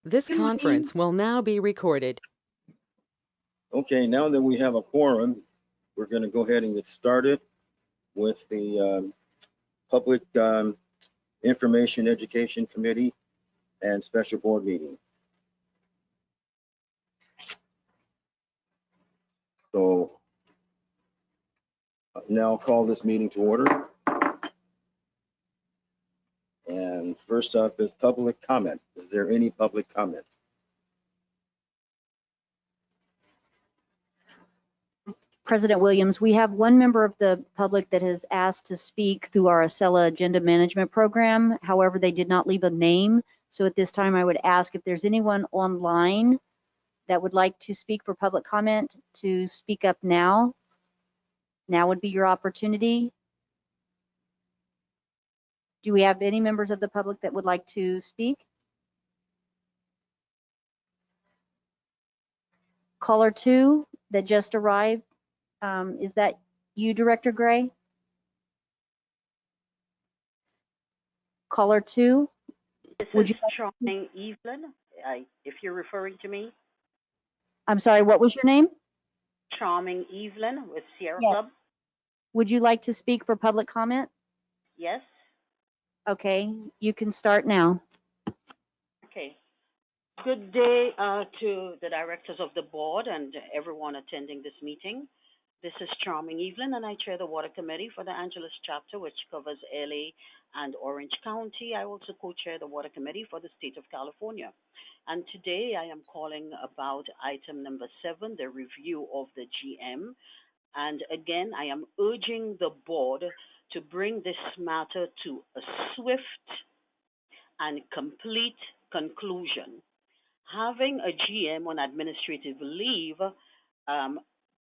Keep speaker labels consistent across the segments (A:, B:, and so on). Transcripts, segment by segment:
A: This conference will now be recorded.
B: Okay, now that we have a quorum, we're going to go ahead and get started with the Public Information Education Committee and Special Board meeting. So now I'll call this meeting to order. And first up is public comment. Is there any public comment?
C: President Williams, we have one member of the public that has asked to speak through our Acela Agenda Management Program. However, they did not leave a name. So at this time, I would ask if there's anyone online that would like to speak for public comment to speak up now. Now would be your opportunity. Do we have any members of the public that would like to speak? Caller 2 that just arrived. Is that you, Director Gray? Caller 2.
D: This
C: Would
D: is
C: you
D: Charming Evelyn, if you're referring to me.
C: I'm sorry, what was your name?
D: Charming Evelyn with Sierra
C: Yes.
D: Club.
C: Would you like to speak for public comment?
D: Yes.
C: Okay, you can start now.
D: Okay. Good day to the directors of the board and everyone attending this meeting. This is Charming Evelyn, and I chair the Water Committee for the Angeles chapter, which covers LA and Orange County. I also co-chair the Water Committee for the state of California. And today I am calling about item number 7, the review of the GM. And again, I am urging the board to bring this matter to a swift and complete conclusion. Having a GM on administrative leave,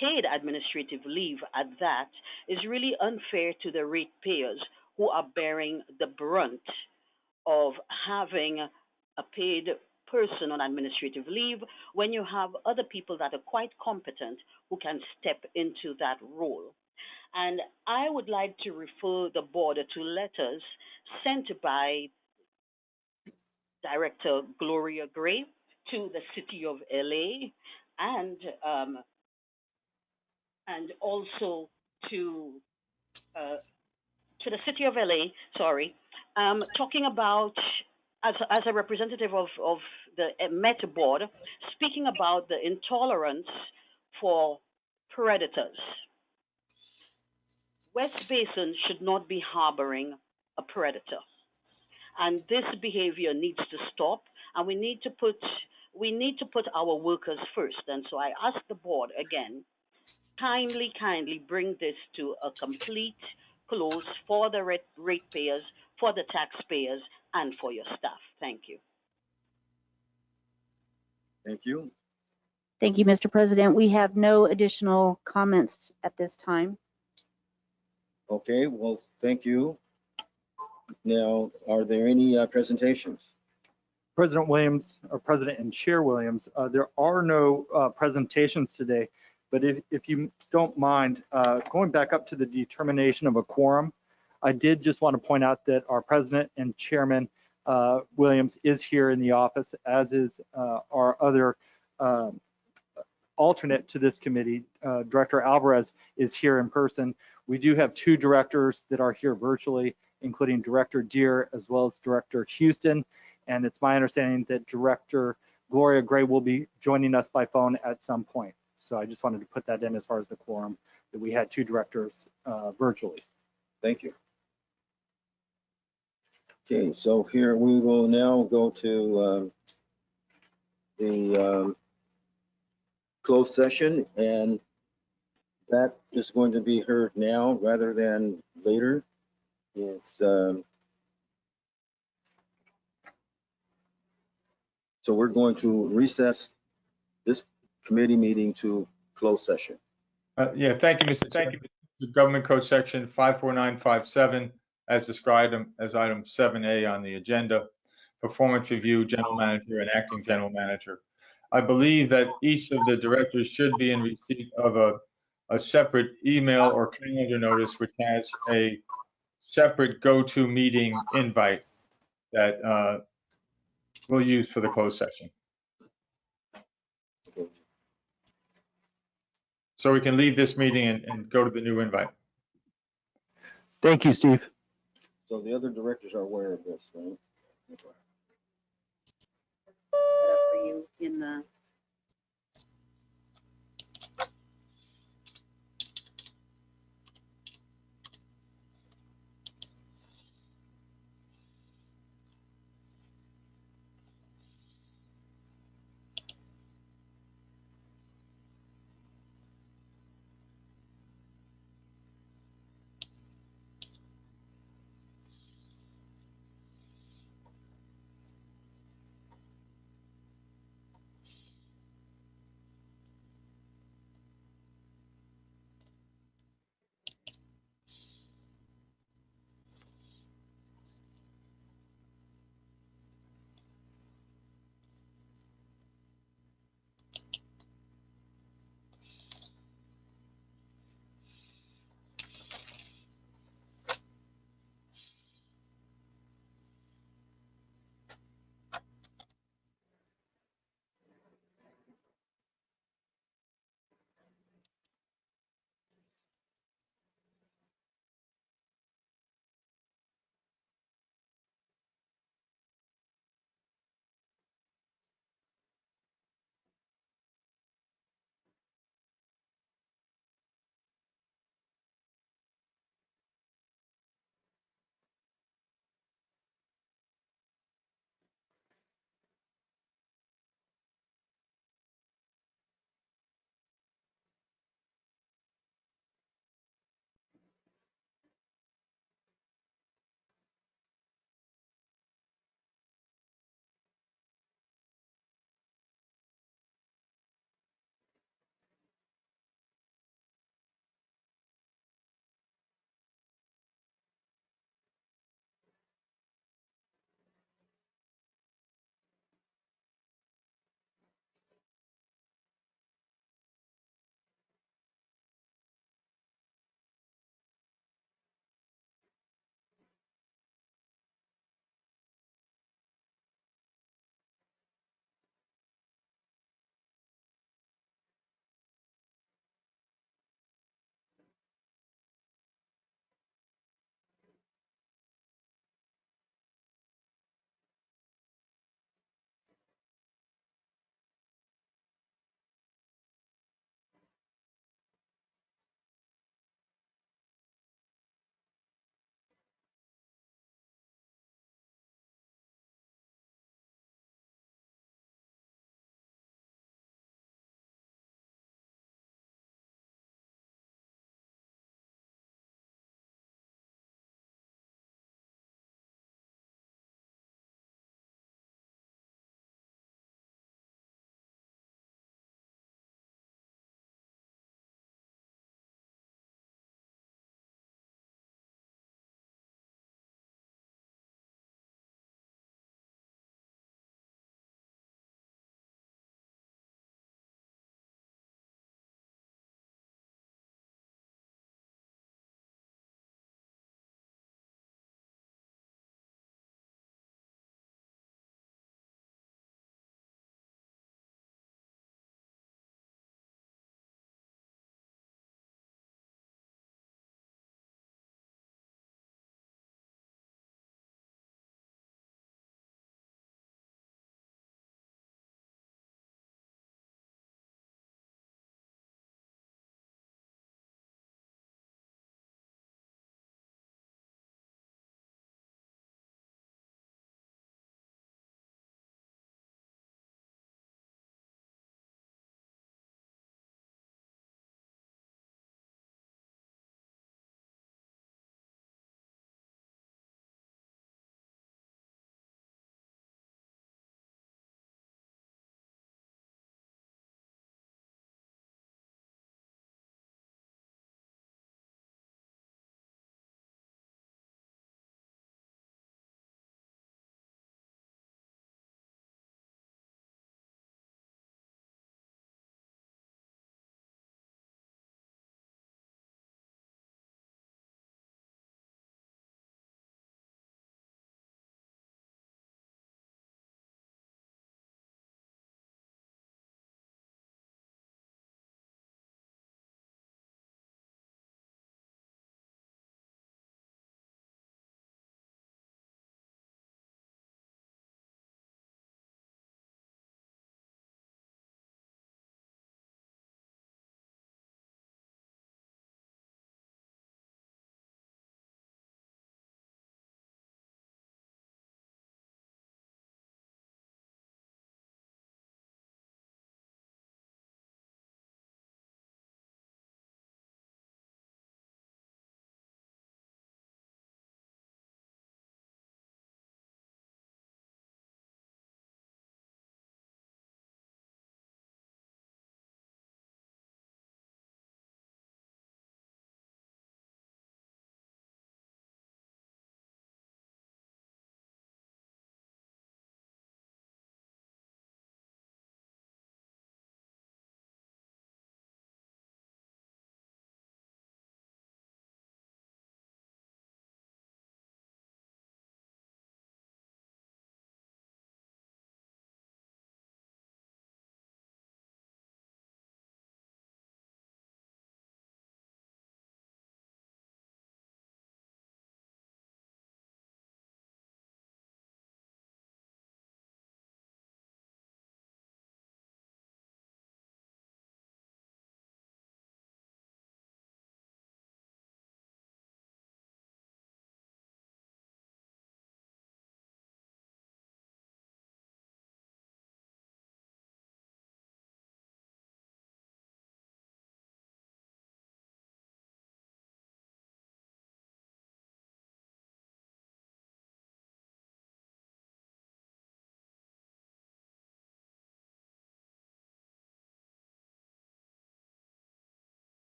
D: paid administrative leave at that, is really unfair to the ratepayers who are bearing the brunt of having a paid person on administrative leave when you have other people that are quite competent who can step into that role. And I would like to refer the board to letters sent by Director Gloria Gray to the City of LA and also to the City of LA, talking about, as a representative of the Met Board, speaking about the intolerance for predators. West Basin should not be harboring a predator. And this behavior needs to stop, and we need to put our workers first. And so I ask the board again, kindly bring this to a complete close for the ratepayers, for the taxpayers, and for your staff. Thank you.
B: Thank you.
C: Thank you, Mr. President. We have no additional comments at this time.
B: Okay, well, thank you. Now, are there any presentations?
E: President Williams, or President and Chair Williams, there are no presentations today, but if you don't mind, going back up to the determination of a quorum, I did just want to point out that our President and Chairman Williams is here in the office, as is our other alternate to this committee. Director Alvarez is here in person. We do have 2 directors that are here virtually, including Director Deere as well as Director Houston. And it's my understanding that Director Gloria Gray will be joining us by phone at some point. So I just wanted to put that in as far as the quorum, that we had 2 directors virtually.
B: Thank you. Okay, so here we will now go to the closed session, and that is going to be heard now rather than later. It's so we're going to recess this committee meeting to closed session.
F: Yeah, thank you, Mr. Chairman. The Government Code Section 54957, as described as item 7A on the agenda, performance review, general manager and acting general manager. I believe that each of the directors should be in receipt of a separate email or calendar notice, which has a separate go-to meeting invite that we'll use for the closed session.
B: Okay.
F: So we can leave this meeting and go to the new invite.
E: Thank you, Steve.
B: So the other directors are aware of this, right?
C: Set up for you in the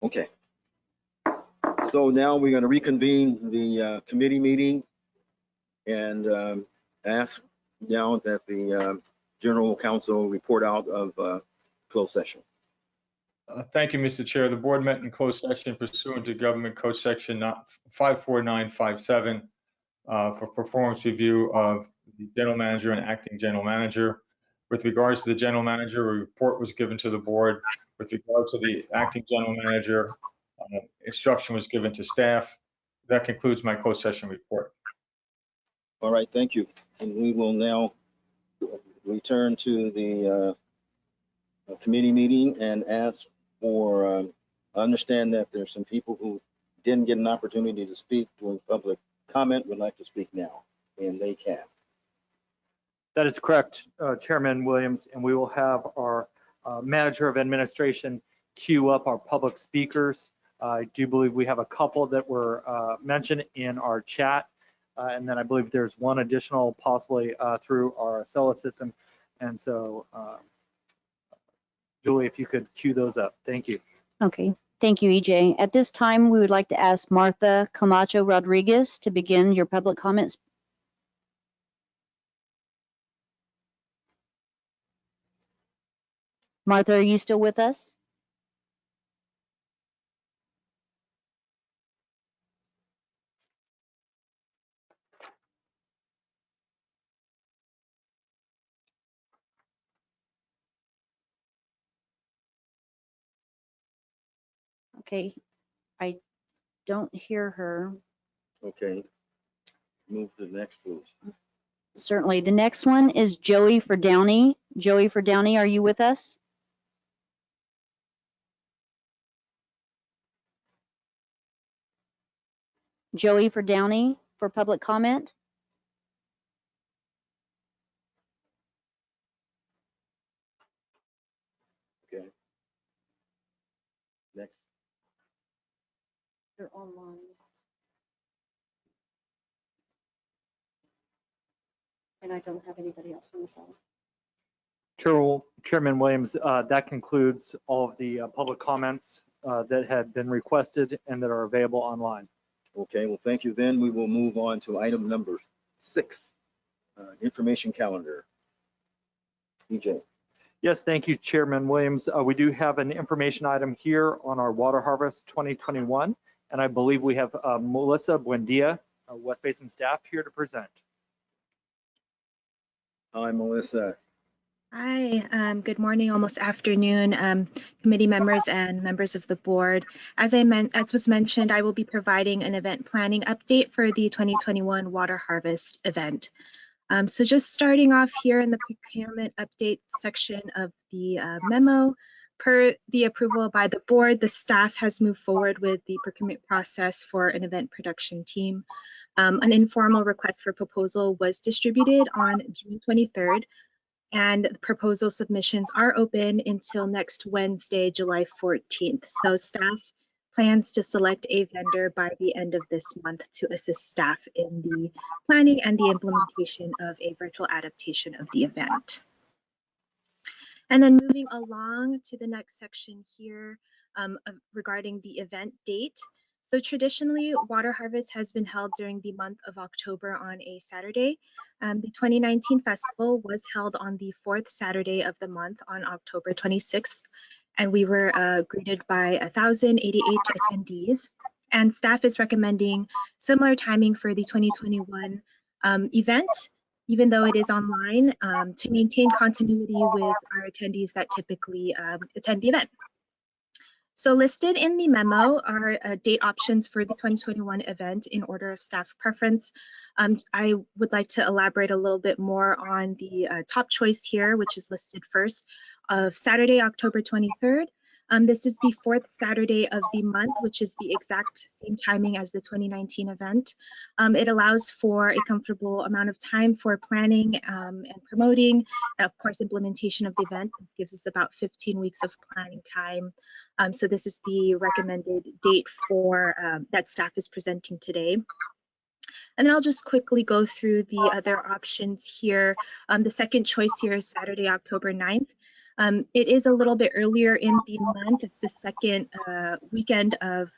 B: Okay. So now we're going to reconvene the committee meeting and ask now that the general counsel report out of closed session.
F: Thank you, Mr. Chair. The board met in closed session pursuant to Government Code Section 54957 for performance review of the general manager and acting general manager. With regards to the general manager, a report was given to the board. With regards to the acting general manager, instruction was given to staff. That concludes my closed session report.
B: All right, thank you. And we will now return to the committee meeting and ask for, understand that there's some people who didn't get an opportunity to speak during public comment would like to speak now, and they can.
E: That is correct, Chairman Williams, and we will have our manager of administration queue up our public speakers. I do believe we have a couple that were mentioned in our chat, and then I believe there's one additional possibly through our Acela system. And so, Julie, if you could queue those up. Thank you.
C: Okay, thank you, EJ. At this time, we would like to ask Martha Camacho Rodriguez to begin your public comments. Martha, are you still with us? Okay, I don't hear her.
B: Okay. Move to the next, please.
C: Certainly. The next one is Joey for Downey. Joey for Downey, are you with us? Joey for Downey for public comment.
B: Okay. Next.
C: They're online. And I don't have anybody else on the side.
E: Chairman Williams, that concludes all of the public comments that had been requested and that are available online.
B: Okay, well, thank you. Then we will move on to item number 6, information calendar. EJ.
E: Yes, thank you, Chairman Williams. We do have an information item here on our Water Harvest 2021, and I believe we have Melissa Buendia, West Basin staff, here to present.
B: Hi, Melissa.
G: Hi, good morning, almost afternoon, committee members and members of the board. As was mentioned, I will be providing an event planning update for the 2021 Water Harvest event. So just starting off here in the procurement update section of the memo, per the approval by the board, the staff has moved forward with the procurement process for an event production team. An informal request for proposal was distributed on June 23rd. And the proposal submissions are open until next Wednesday, July 14th. So staff plans to select a vendor by the end of this month to assist staff in the planning and the implementation of a virtual adaptation of the event. And then moving along to the next section here regarding the event date. So traditionally, Water Harvest has been held during the month of October on a Saturday. The 2019 festival was held on the 4th Saturday of the month on October 26th, and we were greeted by 1,088 attendees. And staff is recommending similar timing for the 2021 event, even though it is online, to maintain continuity with our attendees that typically attend the event. So listed in the memo are date options for the 2021 event in order of staff preference. I would like to elaborate a little bit more on the top choice here, which is listed first, of Saturday, October 23rd. This is the 4th Saturday of the month, which is the exact same timing as the 2019 event. It allows for a comfortable amount of time for planning and promoting, and of course, implementation of the event. This gives us about 15 weeks of planning time. So this is the recommended date for that staff is presenting today. And then I'll just quickly go through the other options here. The second choice here is Saturday, October 9th. It is a little bit earlier in the month. It's the second weekend of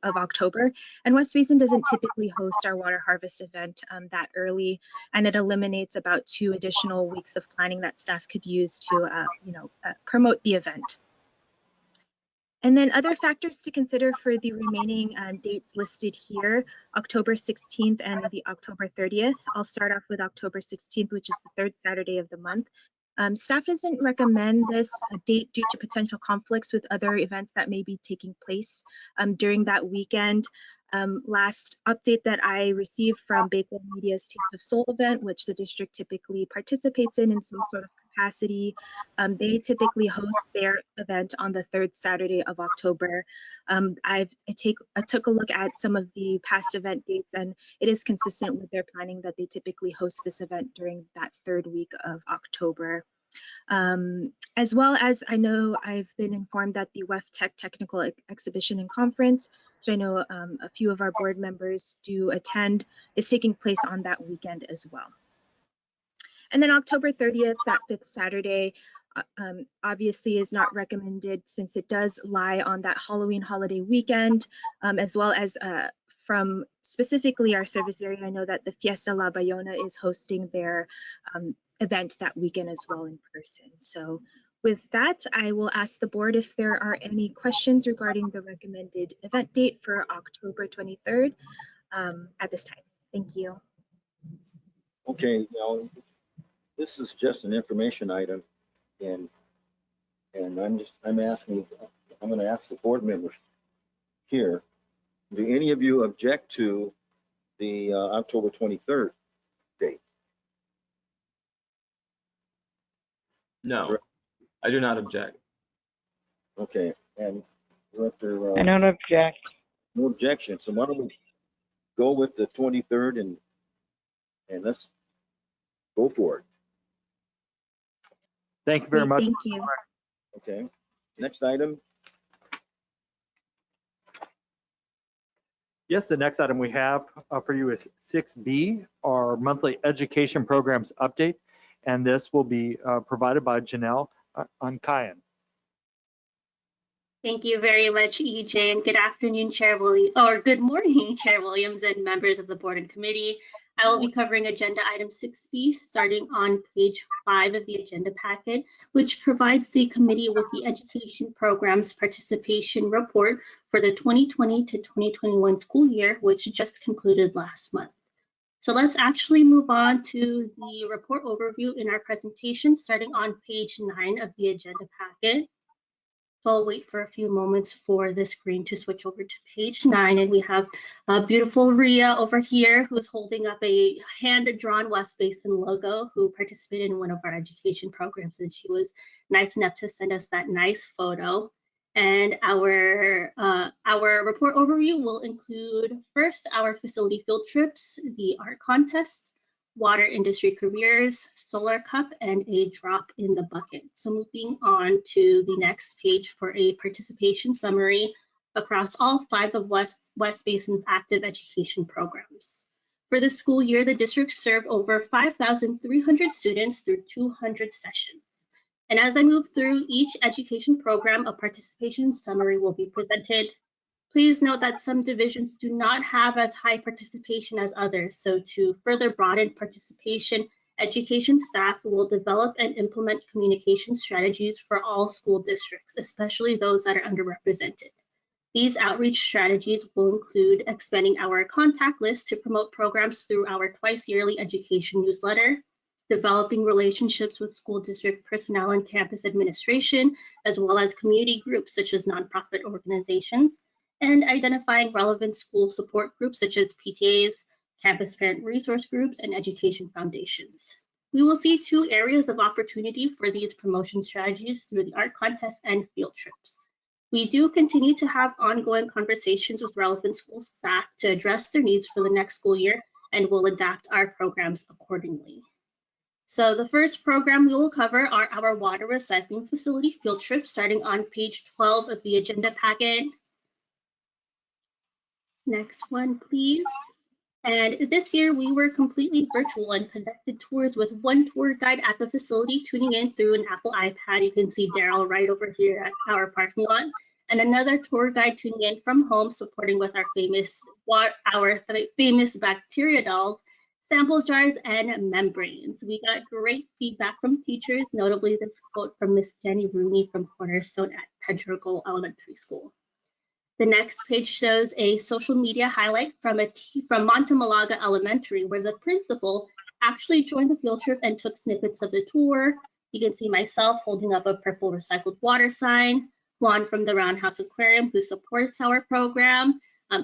G: October, and West Basin doesn't typically host our water harvest event that early, and it eliminates about 2 additional weeks of planning that staff could use to promote the event. And then other factors to consider for the remaining dates listed here, October 16th and the October 30th. I'll start off with October 16th, which is the third Saturday of the month. Staff doesn't recommend this date due to potential conflicts with other events that may be taking place during that weekend. Last update that I received from Bakewell Media's Taste of Soul event, which the district typically participates in some sort of capacity. They typically host their event on the third Saturday of October. I took a look at some of the past event dates, and it is consistent with their planning that they typically host this event during that third week of October. As well as I know I've been informed that the WEF Tech Technical Exhibition and Conference, which I know a few of our board members do attend, is taking place on that weekend as well. And then October 30th, that fifth Saturday, obviously is not recommended since it does lie on that Halloween holiday weekend, as well as from specifically our service area. I know that the Fiesta La Bayona is hosting their event that weekend as well in person. So with that, I will ask the board if there are any questions regarding the recommended event date for October 23rd at this time. Thank you.
B: Okay, now, this is just an information item, and I'm going to ask the board members here, do any of you object to the October 23rd date?
H: No, I do not object.
B: Okay, and Director,
I: I don't object.
B: no objection, so why don't we go with the 23rd and let's go for it.
E: Thank you very much.
G: Thank you.
B: Okay, next item.
E: Yes, the next item we have for you is 6B, our monthly education programs update. And this will be provided by Janelle Unkayan.
J: Thank you very much, EJ, and good afternoon, good morning, Chair Williams and members of the board and committee. I will be covering agenda item 6B, starting on page 5 of the agenda packet, which provides the committee with the education programs participation report for the 2020 to 2021 school year, which just concluded last month. So let's actually move on to the report overview in our presentation, starting on page 9 of the agenda packet. So I'll wait for a few moments for the screen to switch over to page 9. And we have beautiful Ria over here who's holding up a hand-drawn West Basin logo, who participated in one of our education programs. And she was nice enough to send us that nice photo. And our report overview will include first our facility field trips, the art contest, water industry careers, solar cup, and a drop in the bucket. So moving on to the next page for a participation summary across all 5 of West Basin's active education programs. For the school year, the district served over 5,300 students through 200 sessions. And as I move through each education program, a participation summary will be presented. Please note that some divisions do not have as high participation as others. So to further broaden participation, education staff will develop and implement communication strategies for all school districts, especially those that are underrepresented. These outreach strategies will include expanding our contact list to promote programs through our twice-yearly education newsletter, developing relationships with school district personnel and campus administration, as well as community groups such as nonprofit organizations, and identifying relevant school support groups such as PTAs, campus parent resource groups, and education foundations. We will see 2 areas of opportunity for these promotion strategies through the art contest and field trips. We do continue to have ongoing conversations with relevant school staff to address their needs for the next school year, and will adapt our programs accordingly. So the first program we will cover are our water recycling facility field trips, starting on page 12 of the agenda packet. Next one, please. And this year we were completely virtual and conducted tours with one tour guide at the facility tuning in through an Apple iPad. You can see Daryl right over here at our parking lot, and another tour guide tuning in from home, supporting with our famous bacteria dolls, sample jars, and membranes. We got great feedback from teachers, notably this quote from Miss Jenny Rooney from Cornerstone at Pedregal Elementary School. The next page shows a social media highlight from Montemalaga Elementary, where the principal actually joined the field trip and took snippets of the tour. You can see myself holding up a purple recycled water sign, Juan from the Roundhouse Aquarium, who supports our program.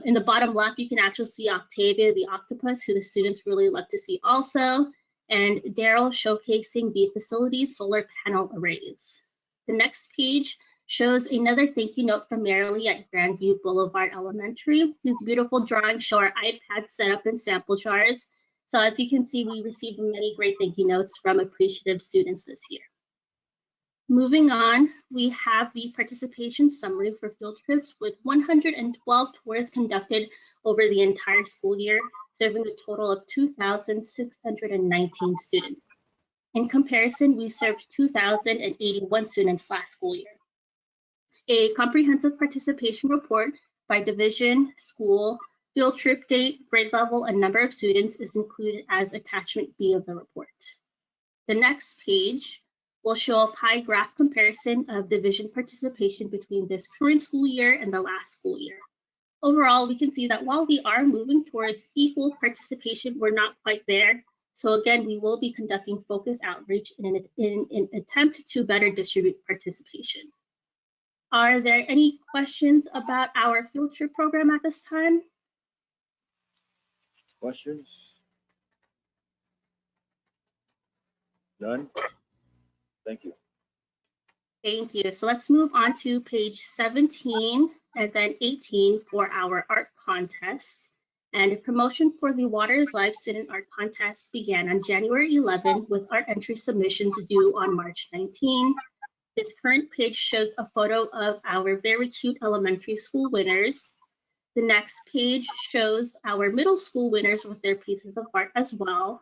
J: In the bottom left, you can actually see Octavia the octopus, who the students really love to see also, and Daryl showcasing the facility's solar panel arrays. The next page shows another thank you note from Marilee at Grandview Boulevard Elementary, whose beautiful drawings show our iPad setup and sample jars. So as you can see, we received many great thank you notes from appreciative students this year. Moving on, we have the participation summary for field trips with 112 tours conducted over the entire school year, serving a total of 2,619 students. In comparison, we served 2,081 students last school year. A comprehensive participation report by division, school, field trip date, grade level, and number of students is included as attachment B of the report. The next page will show a pie graph comparison of division participation between this current school year and the last school year. Overall, we can see that while we are moving towards equal participation, we're not quite there. So again, we will be conducting focus outreach in an attempt to better distribute participation. Are there any questions about our field trip program at this time?
B: Questions? None? Thank you.
J: Thank you. So let's move on to page 17 and then 18 for our art contest. And promotion for the Water is Life Student Art Contest began on January 11 with art entry submissions due on March 19. This current page shows a photo of our very cute elementary school winners. The next page shows our middle school winners with their pieces of art as well.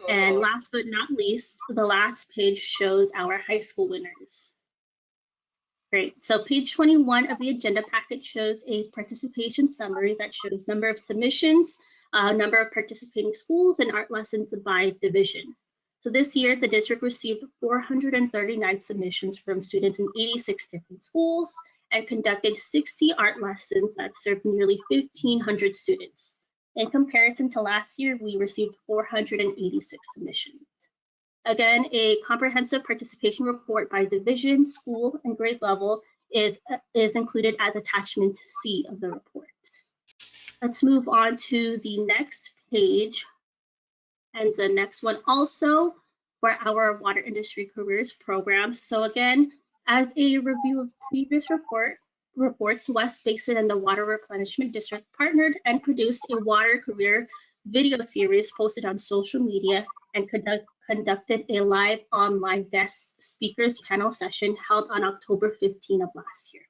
J: And last but not least, the last page shows our high school winners. Great, so page 21 of the agenda packet shows a participation summary that shows number of submissions, number of participating schools, and art lessons by division. So this year, the district received 439 submissions from students in 86 different schools and conducted 60 art lessons that served nearly 1,500 students. In comparison to last year, we received 486 submissions. Again, a comprehensive participation report by division, school, and grade level is included as attachment C of the report. Let's move on to the next page and the next one also for our water industry careers program. So again, as a review of previous reports, West Basin and the Water Replenishment District partnered and produced a water career video series posted on social media and conducted a live online guest speakers panel session held on October 15 of last year.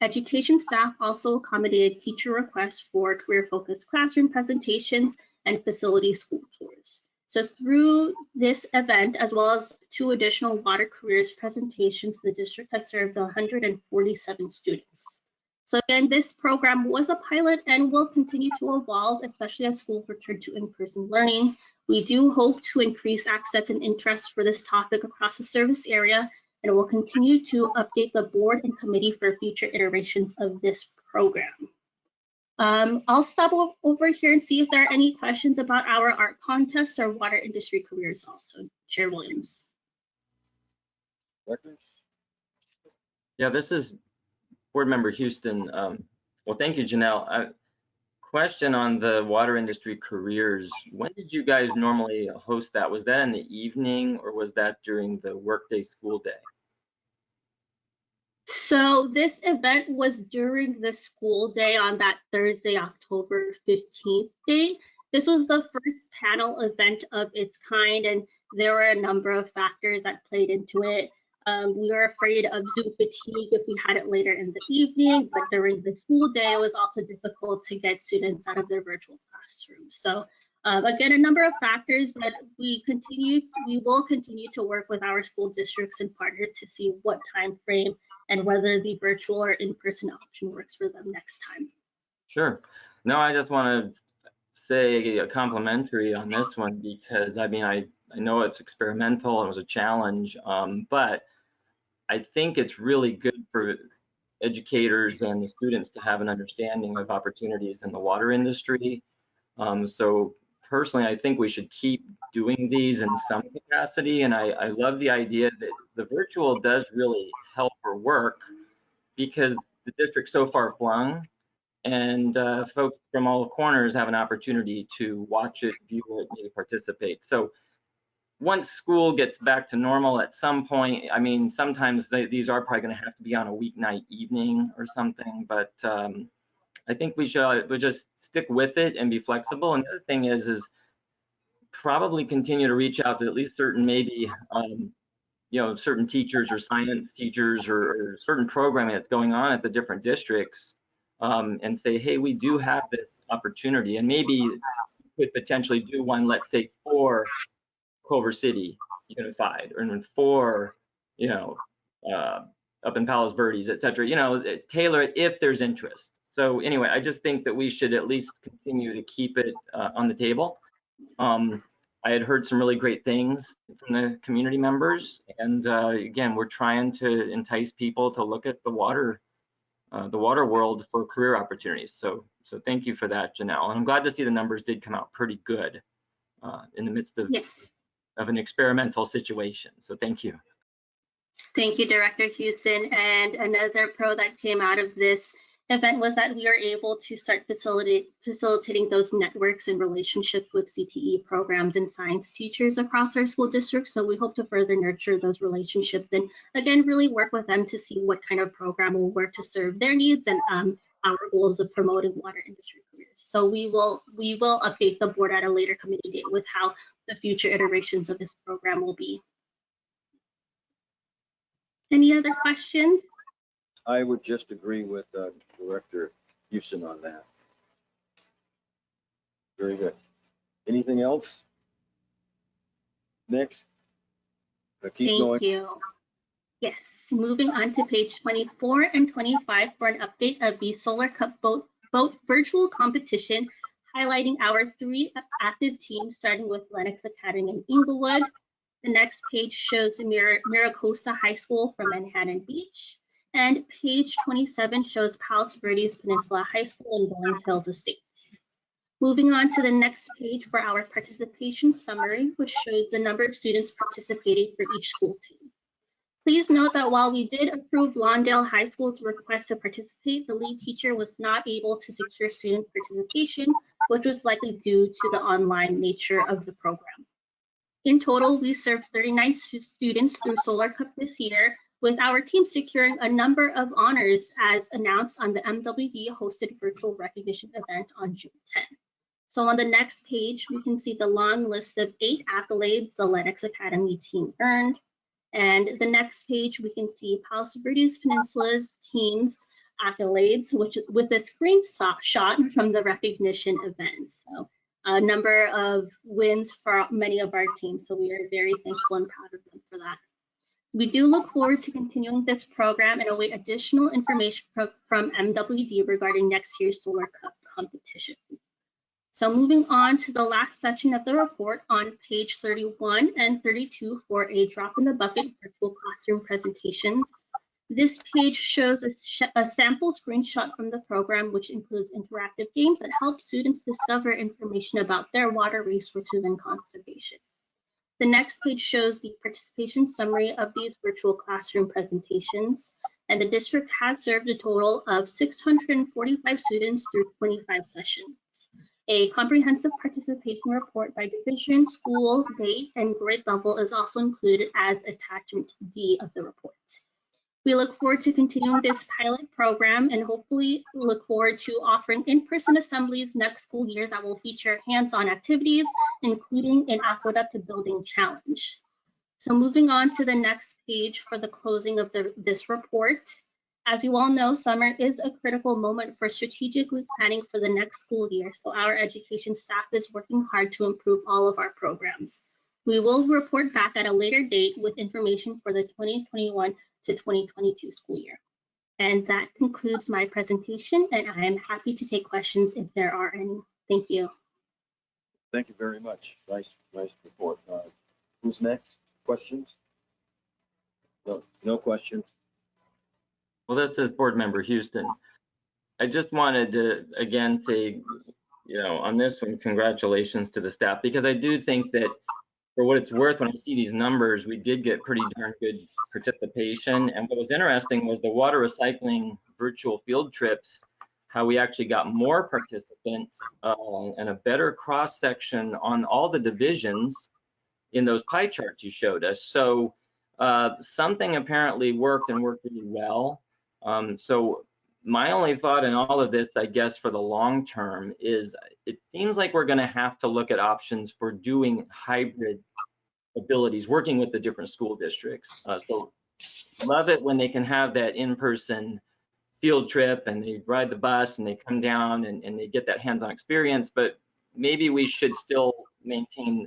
J: Education staff also accommodated teacher requests for career-focused classroom presentations and facility school tours. So through this event, as well as 2 additional water careers presentations, the district has served 147 students. So again, this program was a pilot and will continue to evolve, especially as schools return to in-person learning. We do hope to increase access and interest for this topic across the service area, and will continue to update the board and committee for future iterations of this program. I'll stop over here and see if there are any questions about our art contest or water industry careers also. Chair Williams.
H: Yeah, this is Board Member Houston. Well, thank you, Janelle. Question on the water industry careers. When did you guys normally host that? Was that in the evening or was that during the workday school day?
J: So this event was during the school day on that Thursday, October 15th date. This was the first panel event of its kind, and there were a number of factors that played into it. We were afraid of Zoom fatigue if we had it later in the evening, but during the school day, it was also difficult to get students out of their virtual classrooms. So again, a number of factors, but we will continue to work with our school districts and partners to see what time frame and whether the virtual or in-person option works for them next time.
H: Sure. No, I just want to say a complimentary on this one, because I mean, I know it's experimental, it was a challenge, but I think it's really good for educators and the students to have an understanding of opportunities in the water industry. So personally, I think we should keep doing these in some capacity. And I love the idea that the virtual does really help or work, because the district's so far flung, and folks from all corners have an opportunity to watch it, view it, maybe participate. So once school gets back to normal at some point, I mean, sometimes these are probably going to have to be on a weeknight evening or something, but I think we just stick with it and be flexible. And the other thing is probably continue to reach out to at least certain, maybe, certain teachers or science teachers or certain programming that's going on at the different districts, and say, hey, we do have this opportunity, and maybe could potentially do one, let's say, for Culver City Unified, or for, up in Palos Verdes, et cetera, tailor it if there's interest. So anyway, I just think that we should at least continue to keep it on the table. I had heard some really great things from the community members, and again, we're trying to entice people to look at the water world for career opportunities. So thank you for that, Janelle. And I'm glad to see the numbers did come out pretty good in the midst of,
J: yes,
H: of an experimental situation. So thank you.
J: Thank you, Director Houston. And another pro that came out of this event was that we are able to start facilitating those networks and relationships with CTE programs and science teachers across our school district. So we hope to further nurture those relationships and, again, really work with them to see what kind of program will work to serve their needs and our goals of promoting water industry careers. So we will update the board at a later committee date with how the future iterations of this program will be. Any other questions?
B: I would just agree with Director Houston on that. Very good. Anything else? Next. Keep going.
J: Thank you. Yes, moving on to page 24 and 25 for an update of the Solar Cup boat virtual competition, highlighting our 3 active teams, starting with Lennox Academy in Inglewood. The next page shows Miracosta High School from Manhattan Beach. And page 27 shows Palos Verdes Peninsula High School in Rolling Hills Estates. Moving on to the next page for our participation summary, which shows the number of students participating for each school team. Please note that while we did approve Lawndale High School's request to participate, the lead teacher was not able to secure student participation, which was likely due to the online nature of the program. In total, we served 39 students through Solar Cup this year, with our team securing a number of honors as announced on the MWD hosted virtual recognition event on June 10. So on the next page, we can see the long list of 8 accolades the Lennox Academy team earned. And the next page, we can see Palos Verdes Peninsula's team's accolades, which with a screenshot from the recognition event. So a number of wins for many of our teams. So we are very thankful and proud of them for that. We do look forward to continuing this program and await additional information from MWD regarding next year's Solar Cup competition. So moving on to the last section of the report on page 31 and 32 for a drop in the bucket virtual classroom presentations. This page shows a sample screenshot from the program, which includes interactive games that help students discover information about their water resources and conservation. The next page shows the participation summary of these virtual classroom presentations, and the district has served a total of 645 students through 25 sessions. A comprehensive participation report by division, school, date, and grade level is also included as attachment D of the report. We look forward to continuing this pilot program and hopefully look forward to offering in-person assemblies next school year that will feature hands-on activities, including an aqueduct building challenge. So moving on to the next page for the closing of this report. As you all know, summer is a critical moment for strategically planning for the next school year, so our education staff is working hard to improve all of our programs. We will report back at a later date with information for the 2021 to 2022 school year. And that concludes my presentation, and I am happy to take questions if there are any. Thank you.
B: Thank you very much. Nice report. Who's next? Questions? No questions.
H: Well, this is Board Member Houston. I just wanted to again say, on this one, congratulations to the staff, because I do think that for what it's worth, when I see these numbers, we did get pretty darn good participation. And what was interesting was the water recycling virtual field trips, how we actually got more participants and a better cross section on all the divisions in those pie charts you showed us. So something apparently worked and worked really well. So my only thought in all of this, I guess, for the long term is it seems like we're going to have to look at options for doing hybrid abilities, working with the different school districts. So love it when they can have that in-person field trip and they ride the bus and they come down and they get that hands-on experience, but maybe we should still maintain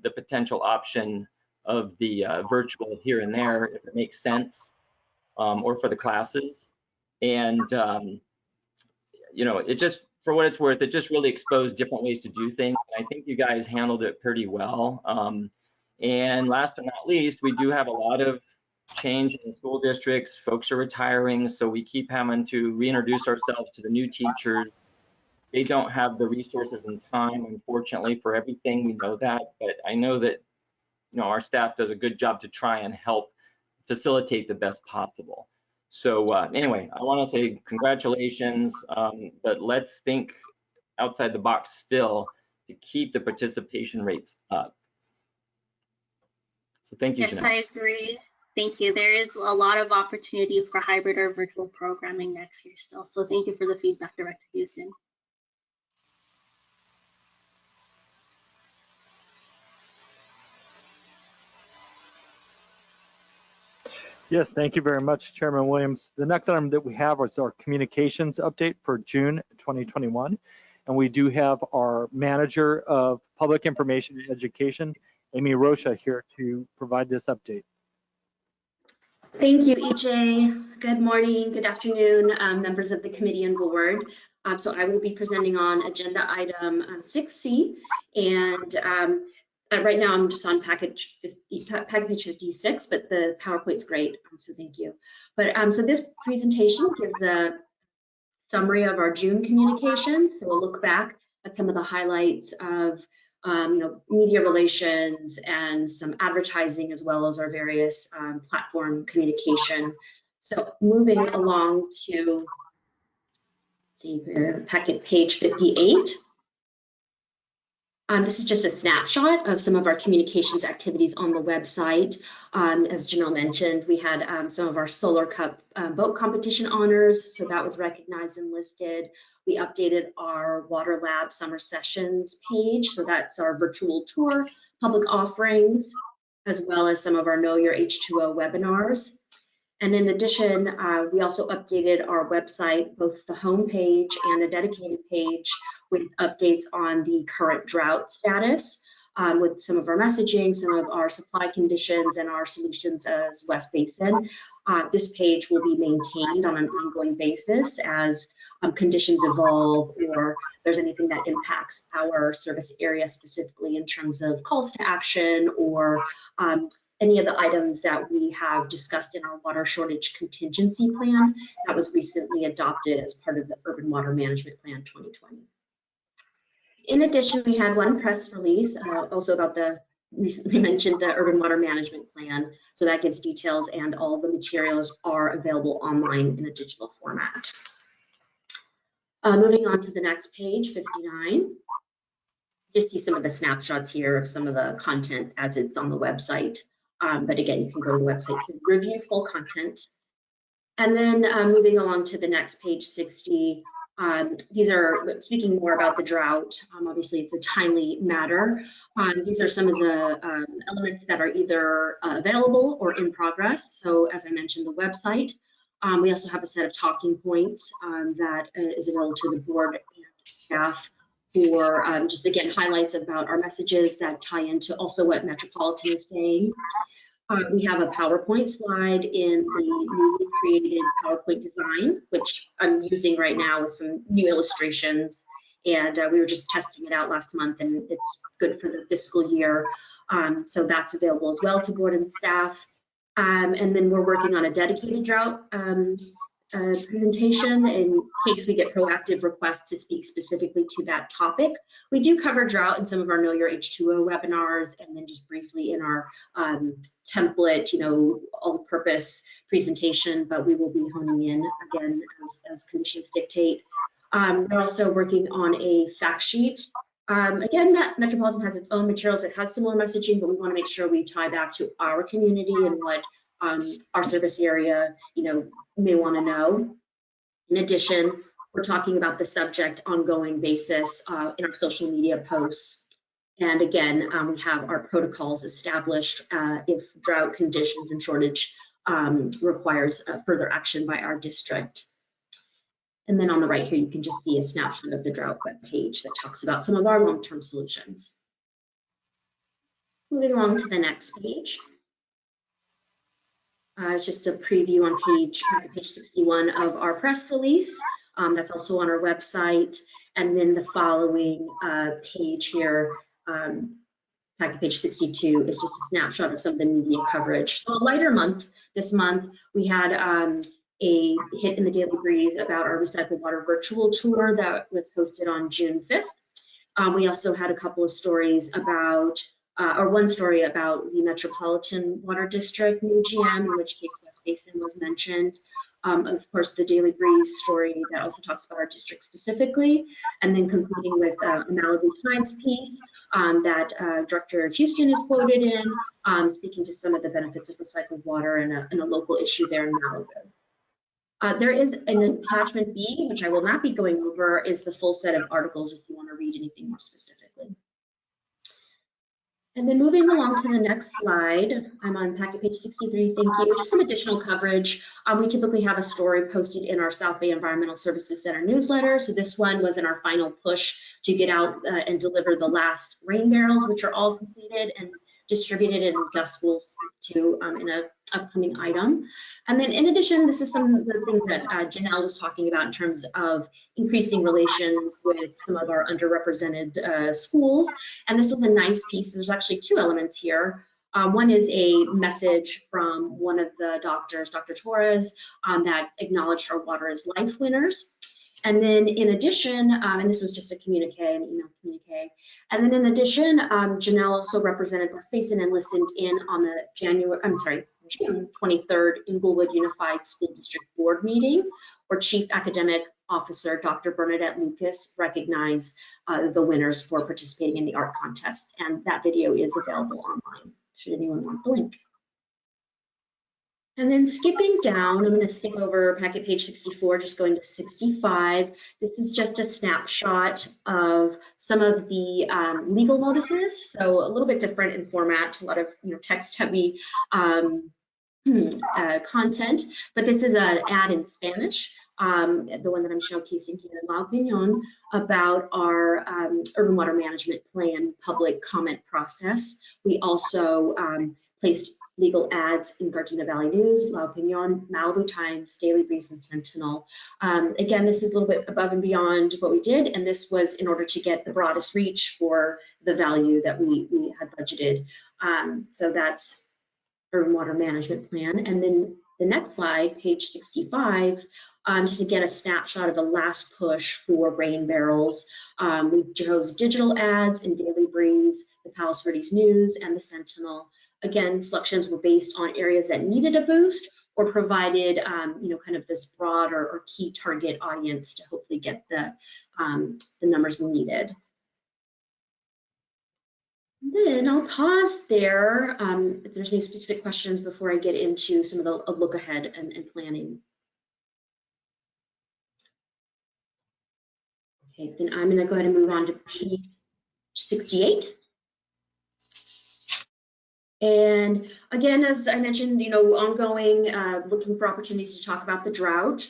H: the potential option of the virtual here and there if it makes sense, or for the classes. And it just, for what it's worth, it just really exposed different ways to do things. I think you guys handled it pretty well. And last but not least, we do have a lot of change in school districts. Folks are retiring, so we keep having to reintroduce ourselves to the new teachers. They don't have the resources and time, unfortunately, for everything. We know that, but I know that our staff does a good job to try and help facilitate the best possible. So anyway, I want to say congratulations, but let's think outside the box still to keep the participation rates up. So thank you,
J: Yes,
H: Janelle.
J: I agree. Thank you. There is a lot of opportunity for hybrid or virtual programming next year still. So thank you for the feedback, Director Houston.
E: Yes, thank you very much, Chairman Williams. The next item that we have is our communications update for June 2021. And we do have our Manager of Public Information and Education, Amy Rocha, here to provide this update.
I: Thank you, EJ. Good morning, good afternoon, members of the committee and board. So I will be presenting on agenda item 6C, and right now I'm just on package 56, but the PowerPoint's great, so thank you. But so this presentation gives a summary of our June communication. So we'll look back at some of the highlights of media relations and some advertising, as well as our various platform communication. So moving along to, let's see here, packet page 58. This is just a snapshot of some of our communications activities on the website. As Janelle mentioned, we had some of our Solar Cup boat competition honors, so that was recognized and listed. We updated our Water Lab summer sessions page, so that's our virtual tour, public offerings, as well as some of our Know Your H2O webinars. And in addition, we also updated our website, both the home page and a dedicated page with updates on the current drought status, with some of our messaging, some of our supply conditions, and our solutions as West Basin. This page will be maintained on an ongoing basis as conditions evolve, or there's anything that impacts our service area specifically in terms of calls to action, or any of the items that we have discussed in our water shortage contingency plan that was recently adopted as part of the Urban Water Management Plan 2020. In addition, we had one press release also about the recently mentioned Urban Water Management Plan. So that gives details, and all the materials are available online in a digital format. Moving on to the next page, 59. Just see some of the snapshots here of some of the content as it's on the website. But again, you can go to the website to review full content. And then moving along to the next page, 60, These are speaking more about the drought. Obviously, it's a timely matter. These are some of the elements that are either available or in progress. So as I mentioned, the website. We also have a set of talking points that is available to the board and staff for just, again, highlights about our messages that tie into also what Metropolitan is saying. We have a PowerPoint slide in the newly created PowerPoint design, which I'm using right now with some new illustrations. And we were just testing it out last month, and it's good for the fiscal year. So that's available as well to board and staff. And then we're working on a dedicated drought presentation in case we get proactive requests to speak specifically to that topic. We do cover drought in some of our Know Your H2O webinars, and then just briefly in our template, all-purpose presentation, but we will be honing in again as conditions dictate. We're also working on a fact sheet. Again, Metropolitan has its own materials that has similar messaging, but we want to make sure we tie back to our community and what our service area, may want to know. In addition, we're talking about the subject ongoing basis in our social media posts. And again, we have our protocols established if drought conditions and shortage requires further action by our district. And then on the right here, you can just see a snapshot of the drought webpage that talks about some of our long-term solutions. Moving along to the next page. It's just a preview on page 61 of our press release. That's also on our website. And then the following page here, packet page 62, is just a snapshot of some of the media coverage. So a lighter month this month. We had a hit in the Daily Breeze about our Recycled Water virtual tour that was hosted on June 5th. We also had a couple of stories about or one story about the Metropolitan Water District new GM, in which case West Basin was mentioned. Of course, the Daily Breeze story that also talks about our district specifically, and then concluding with a Malibu Times piece that Director Houston is quoted in, speaking to some of the benefits of recycled water and a local issue there in Malibu. There is an attachment B, which I will not be going over, is the full set of articles if you want to read anything more specifically. And then moving along to the next slide, I'm on packet page 63, thank you. Just some additional coverage. We typically have a story posted in our South Bay Environmental Services Center newsletter. So this one was in our final push to get out and deliver the last rain barrels, which are all completed and distributed, and Gus will speak to in an upcoming item. And then in addition, this is some of the things that Janelle was talking about in terms of increasing relations with some of our underrepresented schools. And this was a nice piece. There's actually two elements here. One is a message from one of the doctors, Dr. Torres, that acknowledged our Water is Life winners. And then in addition, and this was just a communique, an email communique. And then in addition, Janelle also represented West Basin and listened in on the June 23rd Inglewood Unified School District Board meeting, where Chief Academic Officer Dr. Bernadette Lucas recognized the winners for participating in the art contest. And that video is available online, should anyone want the link. And then skipping down, I'm going to skip over packet page 64, just going to 65. This is just a snapshot of some of the legal notices. So a little bit different in format, a lot of text-heavy content, but this is an ad in Spanish, the one that I'm showcasing here in La Opinion, about our urban water management plan public comment process. We also placed legal ads in Gardena Valley News, La Opinion, Malibu Times, Daily Breeze, and Sentinel. Again, this is a little bit above and beyond what we did, and this was in order to get the broadest reach for the value that we had budgeted. So that's urban water management plan. And then the next slide, page 65, just to get a snapshot of the last push for rain barrels. We chose digital ads in Daily Breeze, the Palos Verdes News, and the Sentinel. Again, selections were based on areas that needed a boost or provided, kind of this broad or key target audience to hopefully get the numbers we needed. Then I'll pause there if there's any specific questions before I get into some of the look ahead and planning. Okay, then I'm going to go ahead and move on to page 68. And again, as I mentioned, ongoing, looking for opportunities to talk about the drought.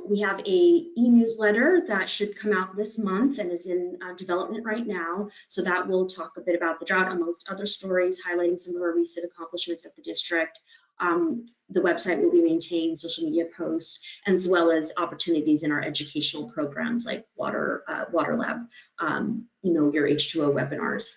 I: We have a e-newsletter that should come out this month and is in development right now. So that will talk a bit about the drought, amongst other stories, highlighting some of our recent accomplishments at the district. The website will be maintained, social media posts, as well as opportunities in our educational programs like Water Lab, your H2O webinars.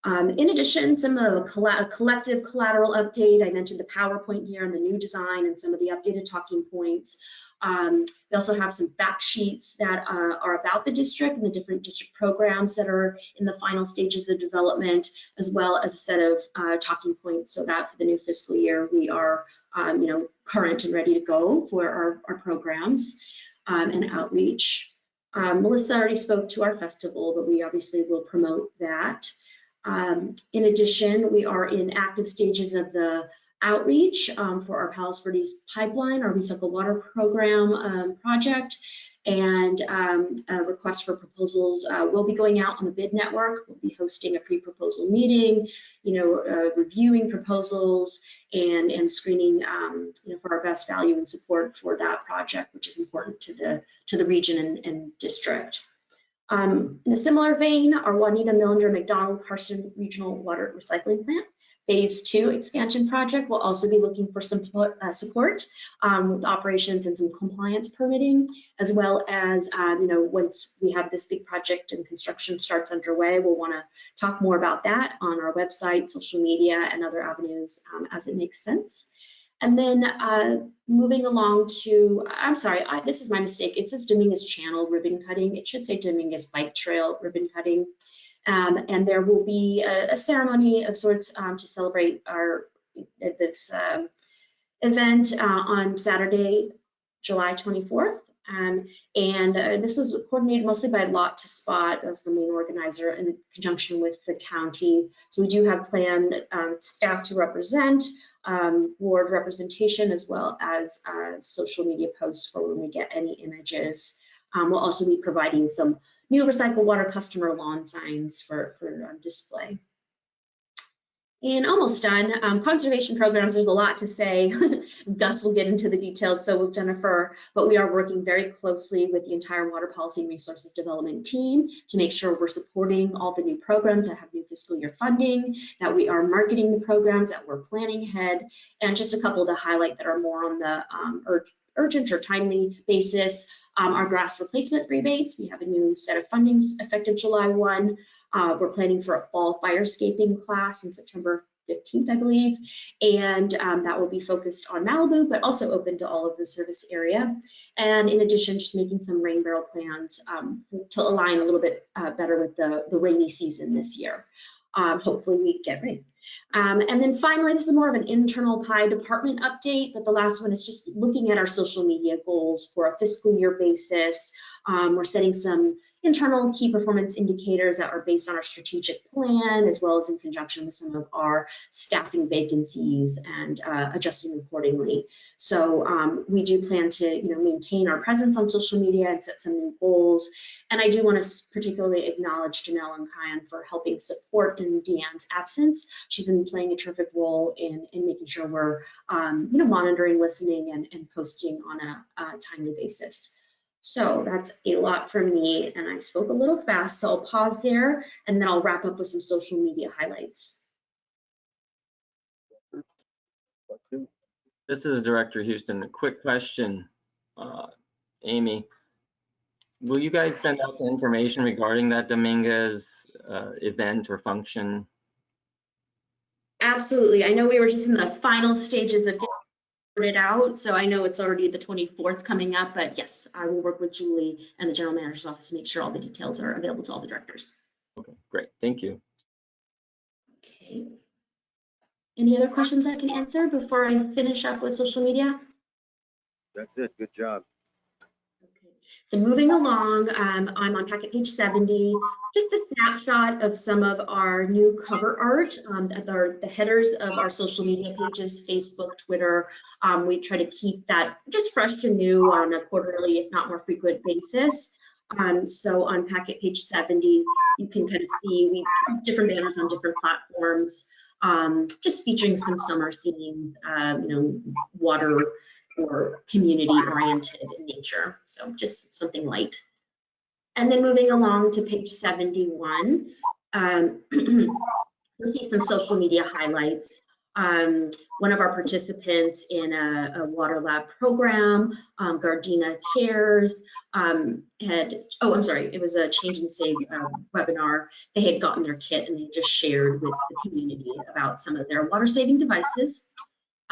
I: In addition, some of a collective collateral update. I mentioned the PowerPoint here and the new design and some of the updated talking points. We also have some fact sheets that are about the district and the different district programs that are in the final stages of development, as well as a set of talking points so that for the new fiscal year, we are current and ready to go for our programs and outreach. Melissa already spoke to our festival, but we obviously will promote that. In addition, we are in active stages of the outreach for our Palos Verdes pipeline, our recycled water program project, and a request for proposals will be going out on the bid network. We'll be hosting a pre-proposal meeting, reviewing proposals and screening, for our best value and support for that project, which is important to the region and district. In a similar vein, our Juanita Millinger McDonald Carson Regional Water Recycling Plant Phase 2 expansion project will also be looking for some support with operations and some compliance permitting, as well as, once we have this big project and construction starts underway, we'll want to talk more about that on our website, social media, and other avenues as it makes sense. And then moving along to, I'm sorry, this is my mistake. It says Dominguez Channel ribbon cutting. It should say Dominguez Bike Trail ribbon cutting. And there will be a ceremony of sorts to celebrate this event on Saturday, July 24th. And this was coordinated mostly by Lot to Spot as the main organizer in conjunction with the county. So we do have planned staff to represent, board representation, as well as social media posts for when we get any images. We'll also be providing some new recycled water customer lawn signs for display. And almost done. Conservation programs, there's a lot to say. Gus will get into the details, so will Jennifer, but we are working very closely with the entire Water Policy and Resources Development team to make sure we're supporting all the new programs that have new fiscal year funding, that we are marketing the programs, that we're planning ahead, and just a couple to highlight that are more on the urgent or timely basis. Our grass replacement rebates, we have a new set of fundings effective July 1. We're planning for a fall firescaping class in September 15th, I believe, and that will be focused on Malibu, but also open to all of the service area. And in addition, just making some rain barrel plans to align a little bit better with the rainy season this year. Hopefully we get rain. And then finally, this is more of an internal PI department update, but the last one is just looking at our social media goals for a fiscal year basis. We're setting some internal key performance indicators that are based on our strategic plan, as well as in conjunction with some of our staffing vacancies and adjusting accordingly. So we do plan to maintain our presence on social media and set some new goals. And I do want to particularly acknowledge Janelle and Kyan for helping support in Deanne's absence. She's been playing a terrific role in making sure we're monitoring, listening, and posting on a timely basis. So that's a lot from me, and I spoke a little fast, so I'll pause there, and then I'll wrap up with some social media highlights.
H: This is Director Houston. A quick question, Amy. Will you guys send out the information regarding that Dominguez event or function?
I: Absolutely. I know we were just in the final stages of it out, so I know it's already the 24th coming up, but yes, I will work with Julie and the general manager's office to make sure all the details are available to all the directors.
H: Okay, great, thank you.
I: Okay. Any other questions I can answer before I finish up with social media?
B: That's it, good job.
I: So moving along, I'm on packet page 70, just a snapshot of some of our new cover art at the headers of our social media pages, Facebook, Twitter. We try to keep that just fresh and new on a quarterly, if not more frequent basis. So on packet page 70, you can kind of see we have different banners on different platforms, just featuring some summer scenes, water or community oriented in nature. So just something light. And then moving along to page 71, you'll see some social media highlights. One of our participants in a water lab program, Gardena Cares, it was a Change and Save webinar. They had gotten their kit and they just shared with the community about some of their water saving devices.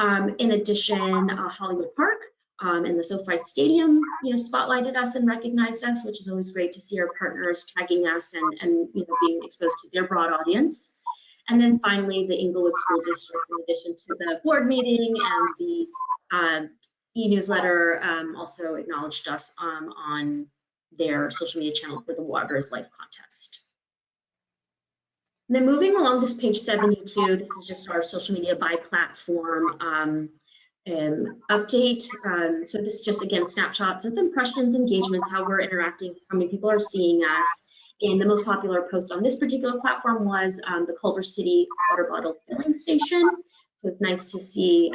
I: In addition, Hollywood Park and the SoFi Stadium, spotlighted us and recognized us, which is always great to see our partners tagging us and being exposed to their broad audience. And then finally, the Inglewood School District, in addition to the board meeting and the e-newsletter, also acknowledged us on their social media channel for the Water is Life contest. And then moving along to page 72, this is just our social media by platform update. So this is just, again, snapshots of impressions, engagements, how we're interacting, how many people are seeing us. And the most popular post on this particular platform was the Culver City water bottle filling station. So it's nice to see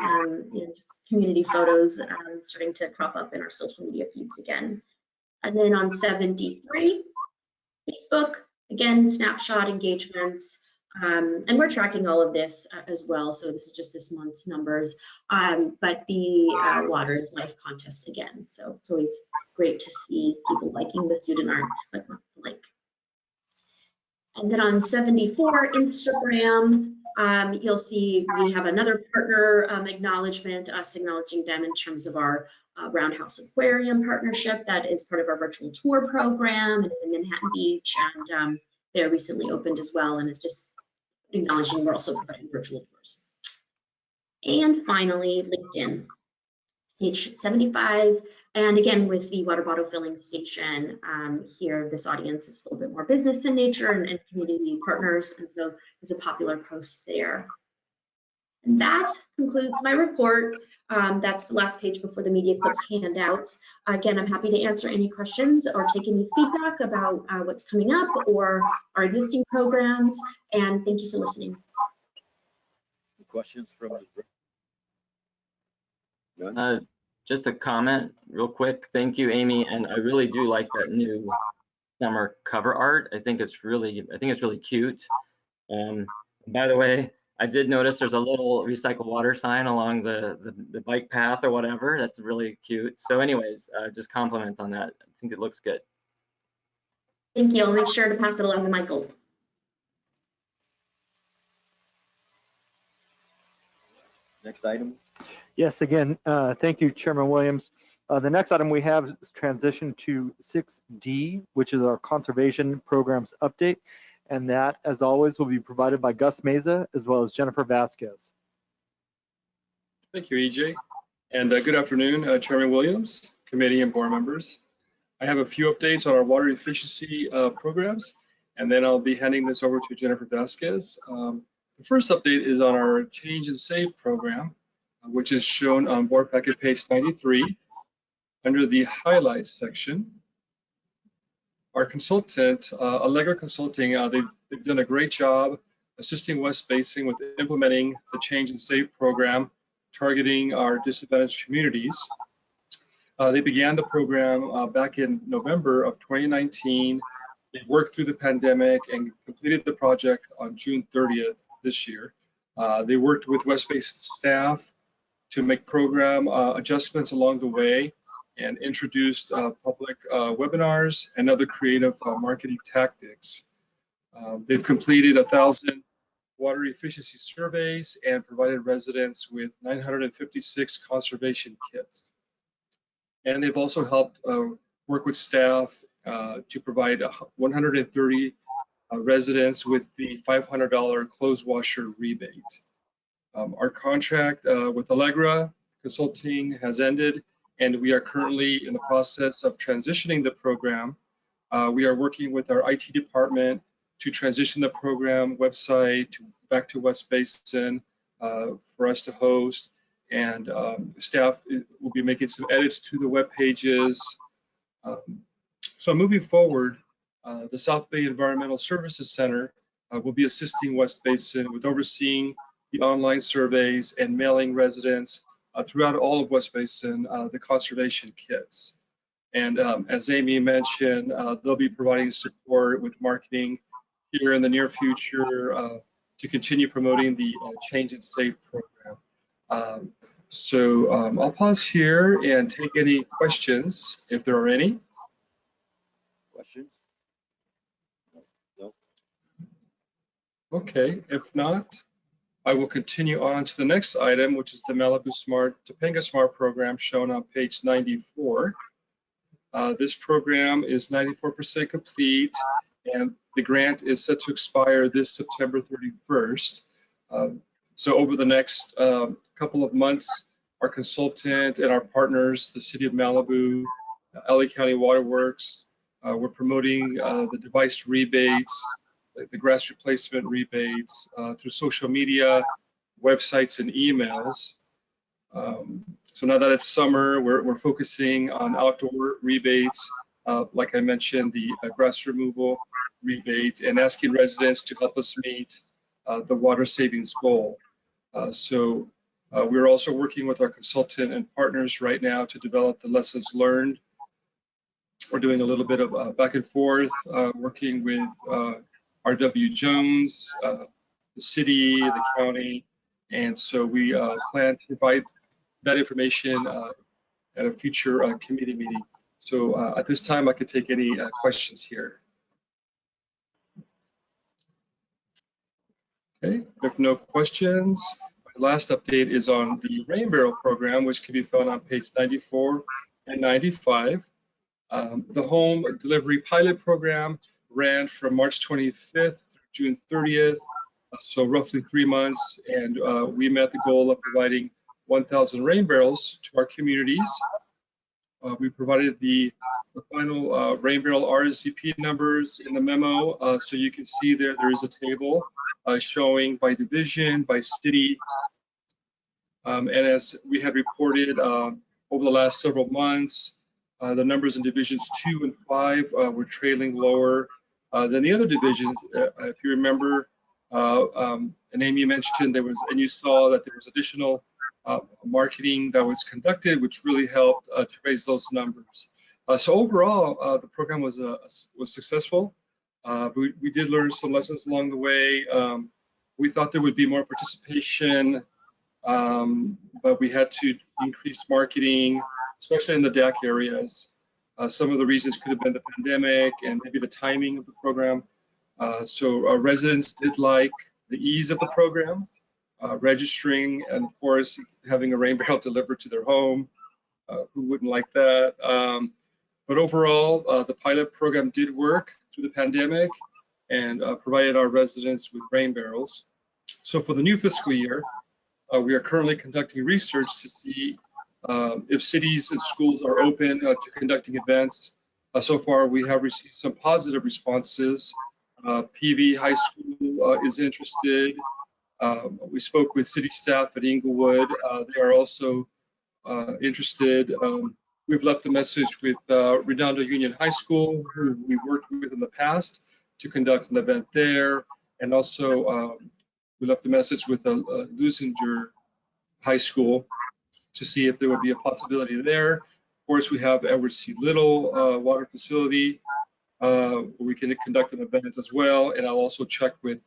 I: just community photos starting to crop up in our social media feeds again. And then on 73, Facebook, again, snapshot engagements. And we're tracking all of this as well. So this is just this month's numbers. But the Water is Life contest again. So it's always great to see people liking the student art, but not the like. And then on 74, Instagram, you'll see we have another partner acknowledgement, us acknowledging them in terms of our Roundhouse Aquarium partnership. That is part of our virtual tour program. It's in Manhattan Beach, and they're recently opened as well, and it's just acknowledging we're also providing virtual tours. And finally, LinkedIn. Page 75, and again with the water bottle filling station, here this audience is a little bit more business in nature and community partners, and so there's a popular post there. And that concludes my report. That's the last page before the media clips handouts. Again, I'm happy to answer any questions or take any feedback about what's coming up or our existing programs, and thank you for listening.
B: Any questions from the group? None?
H: Just a comment real quick. Thank you, Amy. And I really do like that new summer cover art. I think it's really cute. By the way, I did notice there's a little recycled water sign along the bike path or whatever. That's really cute. So anyways, just compliments on that. I think it looks good.
I: Thank you. I'll make sure to pass it along to Michael.
B: Next item.
E: Yes, again, thank you, Chairman Williams. The next item we have is transition to 6D, which is our conservation programs update. And that, as always, will be provided by Gus Meza as well as Jennifer Vasquez.
K: Thank you, EJ. And good afternoon, Chairman Williams, committee and board members. I have a few updates on our water efficiency programs, and then I'll be handing this over to Jennifer Vasquez. The first update is on our Change and Save program, which is shown on board packet page 93 under the highlights section. Our consultant, Allegra Consulting, they've done a great job assisting West Basin with implementing the Change and Save program, targeting our disadvantaged communities. They began the program back in November of 2019. They worked through the pandemic and completed the project on June 30th this year. They worked with West Basin staff to make program adjustments along the way and introduced public webinars and other creative marketing tactics. They've completed 1,000 water efficiency surveys and provided residents with 956 conservation kits. And they've also helped work with staff to provide 130 residents with the $500 clothes washer rebate. Our contract with Allegra Consulting has ended, and we are currently in the process of transitioning the program. We are working with our IT department to transition the program website back to West Basin for us to host, and staff will be making some edits to the web pages So moving forward, the South Bay Environmental Services Center will be assisting West Basin with overseeing the online surveys and mailing residents throughout all of West Basin the conservation kits. And as Amy mentioned, they'll be providing support with marketing here in the near future to continue promoting the Change and Save program. So I'll pause here and take any questions if there are any.
B: Questions? No.
K: Okay, if not, I will continue on to the next item, which is the Malibu Smart Topanga Smart program shown on page 94. This program is 94% complete, and the grant is set to expire this September 31st. So over the next couple of months, our consultant and our partners, the City of Malibu, LA County Waterworks, we're promoting the device rebates, the grass replacement rebates through social media, websites, and emails. So now that it's summer, we're focusing on outdoor rebates, like I mentioned, the grass removal rebate, and asking residents to help us meet the water savings goal. So we're also working with our consultant and partners right now to develop the lessons learned. We're doing a little bit of back and forth, working with R.W. Jones, the city, the county, and so we plan to provide that information at a future committee meeting. So at this time, I could take any questions here. Okay, if no questions, my last update is on the Rain Barrel program, which can be found on page 94 and 95. The home delivery pilot program ran from March 25th through June 30th, so roughly 3 months, and we met the goal of providing 1,000 rain barrels to our communities. We provided the final rain barrel RSVP numbers in the memo, so you can see there is a table showing by division, by city, and as we had reported over the last several months, the numbers in divisions 2 and 5 were trailing lower than the other divisions. If you remember, and Amy mentioned and you saw that there was additional marketing that was conducted, which really helped to raise those numbers. So overall, the program was successful. We did learn some lessons along the way. We thought there would be more participation, but we had to increase marketing, especially in the DAC areas. Some of the reasons could have been the pandemic and maybe the timing of the program. So our residents did like the ease of the program, registering, and of course, having a rain barrel delivered to their home. Who wouldn't like that? But overall, the pilot program did work through the pandemic and provided our residents with rain barrels. So for the new fiscal year, we are currently conducting research to see if cities and schools are open to conducting events. So far, we have received some positive responses. PV High School is interested. We spoke with city staff at Inglewood. They are also interested. We've left a message with Redondo Union High School, who we worked with in the past, to conduct an event there. And also, we left a message with Lusinger High School to see if there would be a possibility there. Of course, we have Edward C. Little water facility, where we can conduct an event as well. And I'll also check with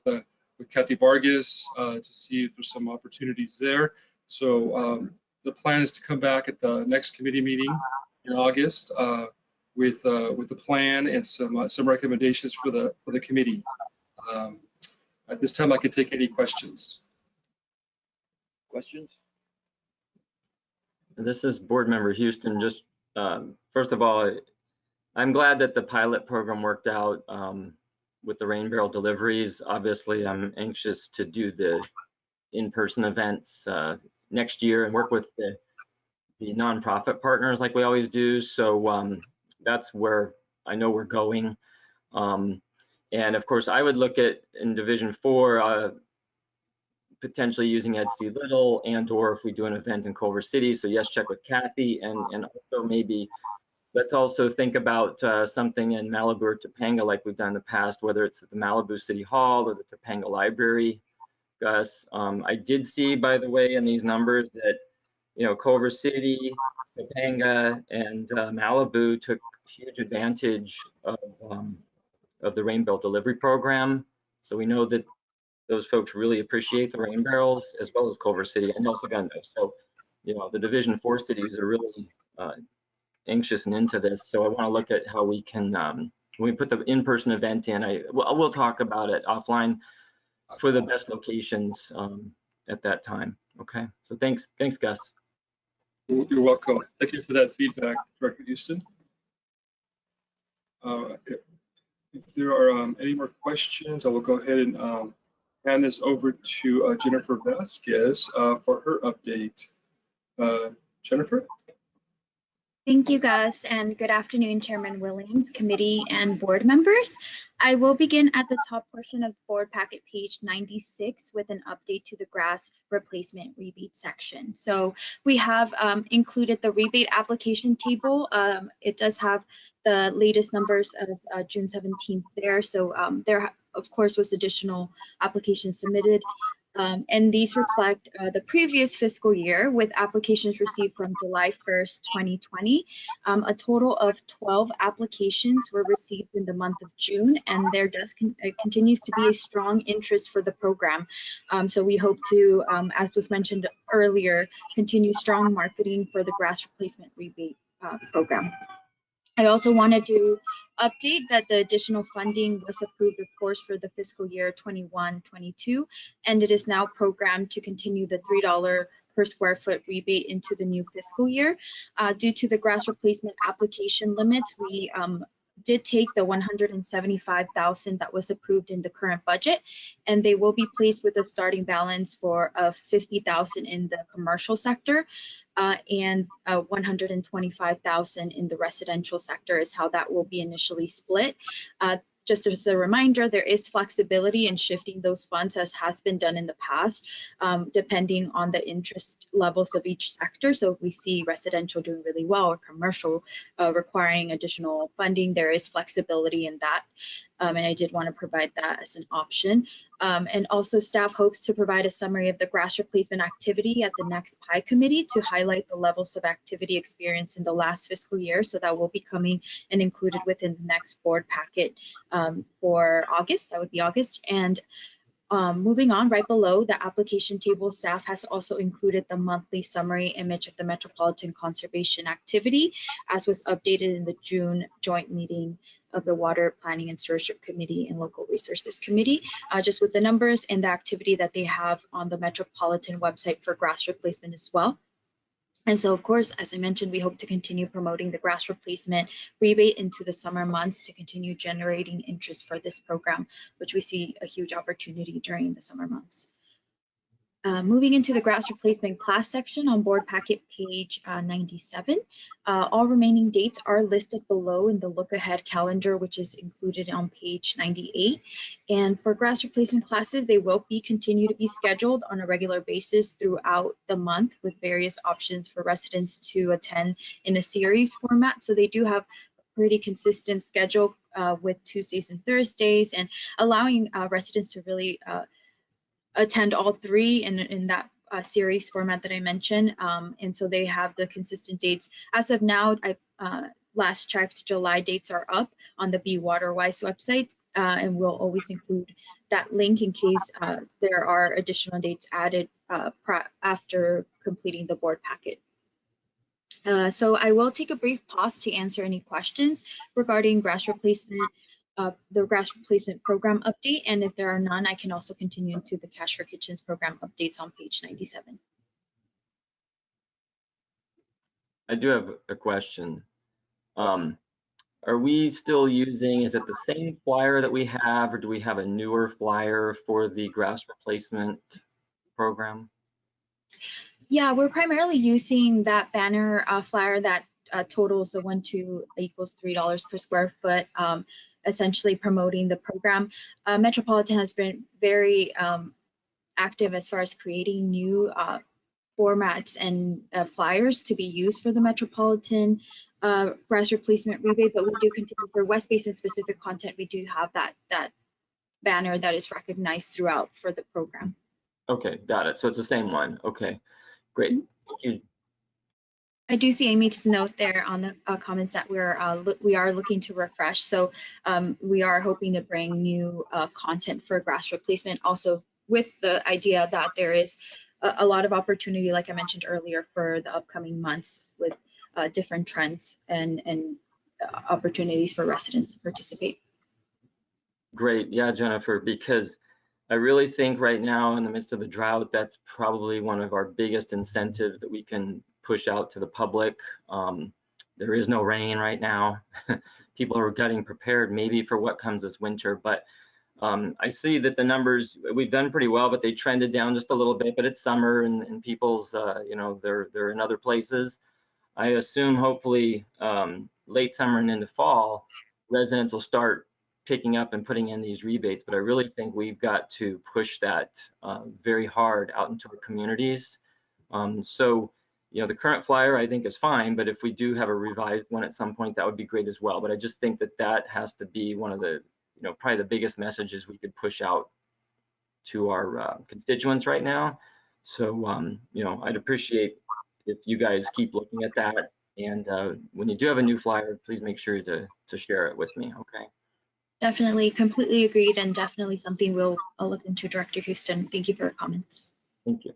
K: Kathy Vargas to see if there's some opportunities there. So the plan is to come back at the next committee meeting in August with the plan and some recommendations for the committee. At this time, I can take any questions.
B: Questions?
H: This is Board Member Houston. Just first of all, I'm glad that the pilot program worked out with the rain barrel deliveries. Obviously, I'm anxious to do the in-person events next year and work with the nonprofit partners like we always do. So that's where I know we're going. And of course, I would look at in Division 4, potentially using Ed C. Little, and or if we do an event in Culver City. So yes, check with Kathy, and also maybe let's also think about something in Malibu or Topanga like we've done in the past, whether it's at the Malibu City Hall or the Topanga Library. Gus, I did see, by the way, in these numbers that, you know, Culver City, Topanga, and Malibu took huge advantage of the rain barrel delivery program. So we know that those folks really appreciate the rain barrels, as well as Culver City and El Segundo. So, you know, the Division 4 cities are really anxious and into this. So I want to look at how we can, when we put the in-person event in, we'll talk about it offline for the best locations at that time. Okay, so thanks, Gus.
K: You're welcome. Thank you for that feedback, Director Houston. If there are any more questions, I will go ahead and hand this over to Jennifer Vasquez for her update. Jennifer?
G: Thank you, Gus, and good afternoon, Chairman Williams, committee, and board members. I will begin at the top portion of board packet page 96 with an update to the grass replacement rebate section. So we have included the rebate application table. It does have the latest numbers of June 17th there. So there, of course, was additional applications submitted. And these reflect the previous fiscal year with applications received from July 1st, 2020. A total of 12 applications were received in the month of June, and there continues to be a strong interest for the program. So we hope to, as was mentioned earlier, continue strong marketing for the grass replacement rebate program. I also wanted to update that the additional funding was approved, of course, for the fiscal year 21-22, and it is now programmed to continue the $3 per square foot rebate into the new fiscal year. Due to the grass replacement application limits, we did take the $175,000 that was approved in the current budget, and they will be placed with a starting balance for $50,000 in the commercial sector and $125,000 in the residential sector is how that will be initially split. Just as a reminder, there is flexibility in shifting those funds as has been done in the past, depending on the interest levels of each sector. So if we see residential doing really well or commercial requiring additional funding, there is flexibility in that. And I did want to provide that as an option. And also staff hopes to provide a summary of the grass replacement activity at the next PI committee to highlight the levels of activity experienced in the last fiscal year. So that will be coming and included within the next board packet for August. That would be August. And moving on, right below the application table, staff has also included the monthly summary image of the Metropolitan Conservation Activity, as was updated in the June joint meeting of the Water Planning and Stewardship Committee and Local Resources Committee, just with the numbers and the activity that they have on the Metropolitan website for grass replacement as well. And so, of course, as I mentioned, we hope to continue promoting the grass replacement rebate into the summer months to continue generating interest for this program, which we see a huge opportunity during the summer months. Moving into the grass replacement class section on board packet page 97, all remaining dates are listed below in the look ahead calendar, which is included on page 98. And for grass replacement classes, they will continue to be scheduled on a regular basis throughout the month with various options for residents to attend in a series format. So they do have a pretty consistent schedule with Tuesdays and Thursdays, and allowing residents to really attend all three in that series format that I mentioned. And so they have the consistent dates. As of now, I last checked, July dates are up on the Be Waterwise website, and we'll always include that link in case there are additional dates added after completing the board packet. So I will take a brief pause to answer any questions regarding grass replacement, the grass replacement program update, and if there are none, I can also continue into the Cash for Kitchens program updates on page 97.
H: I do have a question. Are we still using, is it the same flyer that we have, or do we have a newer flyer for the grass replacement program?
G: Yeah, we're primarily using that banner flyer that totals the 1, 2 equals $3 per square foot, essentially promoting the program. Metropolitan has been very active as far as creating new formats and flyers to be used for the Metropolitan grass replacement rebate, but we do continue for West Basin specific content. We do have that banner that is recognized throughout for the program.
H: Okay, got it. So it's the same one. Okay, great. Thank you.
G: I do see Amy's note there on the comments that we are looking to refresh. So we are hoping to bring new content for grass replacement, also with the idea that there is a lot of opportunity, like I mentioned earlier, for the upcoming months with different trends and opportunities for residents to participate.
H: Great. Yeah, Jennifer, because I really think right now in the midst of the drought, that's probably one of our biggest incentives that we can push out to the public. There is no rain right now. People are getting prepared maybe for what comes this winter, but I see that the numbers, we've done pretty well, but they trended down just a little bit, but it's summer and people's, you know, they're in other places. I assume hopefully late summer and into fall, residents will start picking up and putting in these rebates, but I really think we've got to push that very hard out into our communities. So, you know, the current flyer I think is fine, but if we do have a revised one at some point, that would be great as well. But I just think that that has to be one of the, you know, probably the biggest messages we could push out to our constituents right now. So, you know, I'd appreciate if you guys keep looking at that. And when you do have a new flyer, please make sure to share it with me, okay?
G: Definitely, completely agreed, and definitely something we'll look into, Director Houston. Thank you for your comments.
H: Thank you.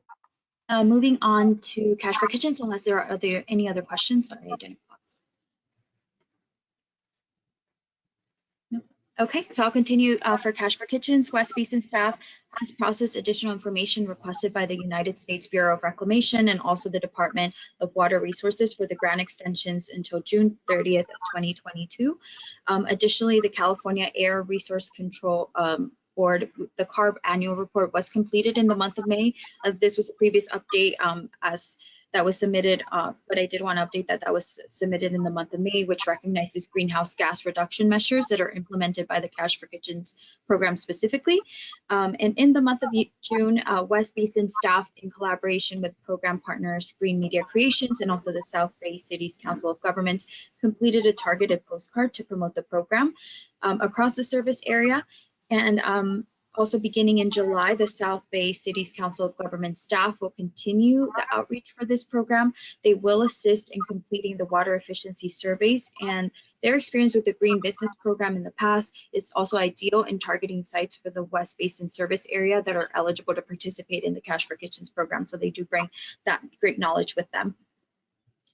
G: Moving on to Cash for Kitchens, unless there are any other questions. Sorry, I didn't pause. No. Okay, so I'll continue for Cash for Kitchens. West Basin staff has processed additional information requested by the United States Bureau of Reclamation and also the Department of Water Resources for the grant extensions until June 30th of 2022. Additionally, the California Air Resource Control Board, the CARB annual report was completed in the month of May. This was a previous update as that was submitted, but I did want to update that was submitted in the month of May, which recognizes greenhouse gas reduction measures that are implemented by the Cash for Kitchens program specifically. And in the month of June, West Basin staff, in collaboration with program partners Green Media Creations and also the South Bay Cities Council of Governments, completed a targeted postcard to promote the program across the service area. And also beginning in July, the South Bay Cities Council of Government staff will continue the outreach for this program. They will assist in completing the water efficiency surveys, and their experience with the Green Business Program in the past is also ideal in targeting sites for the West Basin service area that are eligible to participate in the Cash for Kitchens program. So they do bring that great knowledge with them.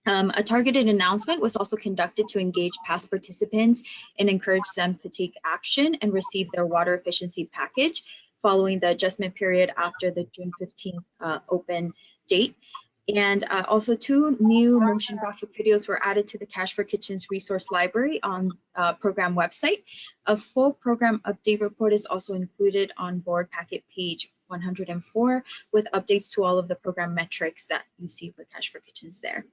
G: A targeted announcement was also conducted to engage past participants and encourage them to take action and receive their water efficiency package following the adjustment period after the June 15th open date. And also 2 new motion graphic videos were added to the Cash for Kitchens resource library on program website. A full program update report is also included on board packet page 104 with updates to all of the program metrics that you see for Cash for Kitchens there.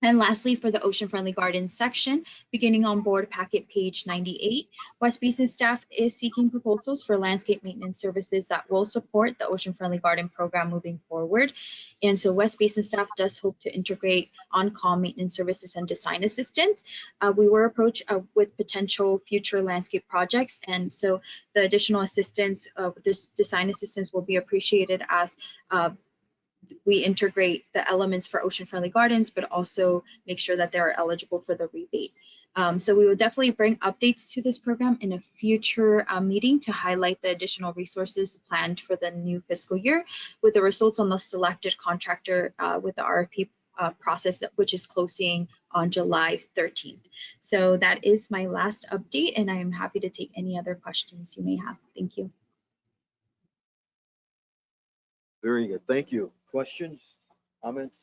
G: And lastly, for the Ocean Friendly Gardens section, beginning on board packet page 98, West Basin staff is seeking proposals for landscape maintenance services that will support the Ocean Friendly Garden program moving forward. And so West Basin staff does hope to integrate on-call maintenance services and design assistance. We were approached with potential future landscape projects, and so the additional assistance of this design assistance will be appreciated as we integrate the elements for Ocean Friendly Gardens, but also make sure that they're eligible for the rebate. So we will definitely bring updates to this program in a future meeting to highlight the additional resources planned for the new fiscal year with the results on the selected contractor with the RFP process, which is closing on July 13th. So that is my last update, and I am happy to take any other questions you may have. Thank you.
B: Very good. Thank you. Questions, comments?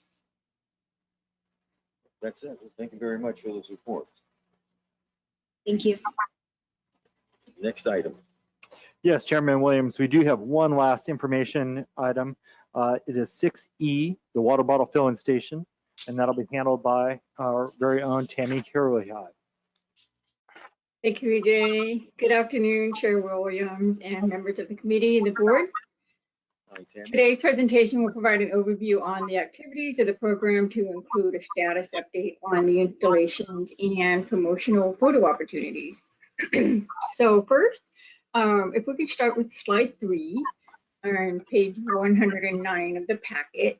B: That's it. Thank you very much for those reports.
G: Thank you.
B: Next item.
E: Yes, Chairman Williams, we do have one last information item. It is 6E, the water bottle filling station, and that'll be handled by our very own Tammy Carolihai.
L: Thank you, EJ. Good afternoon, Chair Williams and members of the committee and the board.
B: Hi, Tammy.
L: Today's presentation will provide an overview on the activities of the program to include a status update on the installations and promotional photo opportunities. So first, if we could start with slide 3 on page 109 of the packet.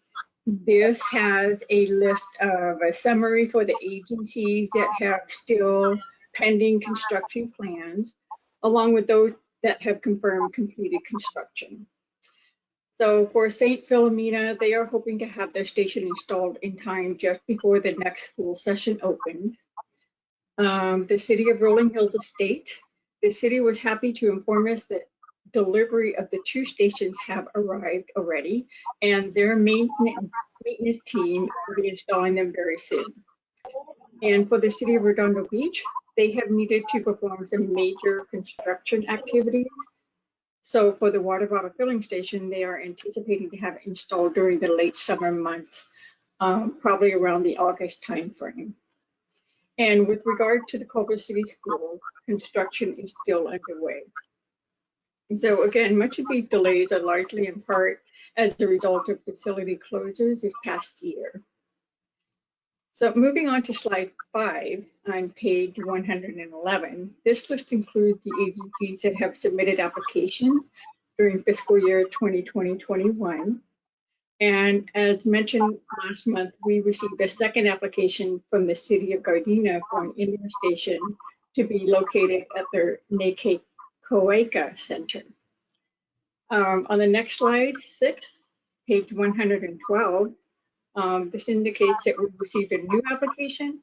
L: This has a list of a summary for the agencies that have still pending construction plans, along with those that have confirmed completed construction. So for St. Philomena, they are hoping to have their station installed in time just before the next school session opens. The City of Rolling Hills Estate, the city was happy to inform us that delivery of the 2 stations have arrived already, and their maintenance team will be installing them very soon. And for the City of Redondo Beach, they have needed to perform some major construction activities. So for the water bottle filling station, they are anticipating to have it installed during the late summer months, probably around the August timeframe. And with regard to the Culver City School, construction is still underway. And so again, much of these delays are largely in part as a result of facility closures this past year. So moving on to slide 5 on page 111, this list includes the agencies that have submitted applications during fiscal year 2020-21. And as mentioned last month, we received a second application from the City of Gardena for an indoor station to be located at their Nekekoeka Center. On the next slide, 6, page 112, this indicates that we received a new application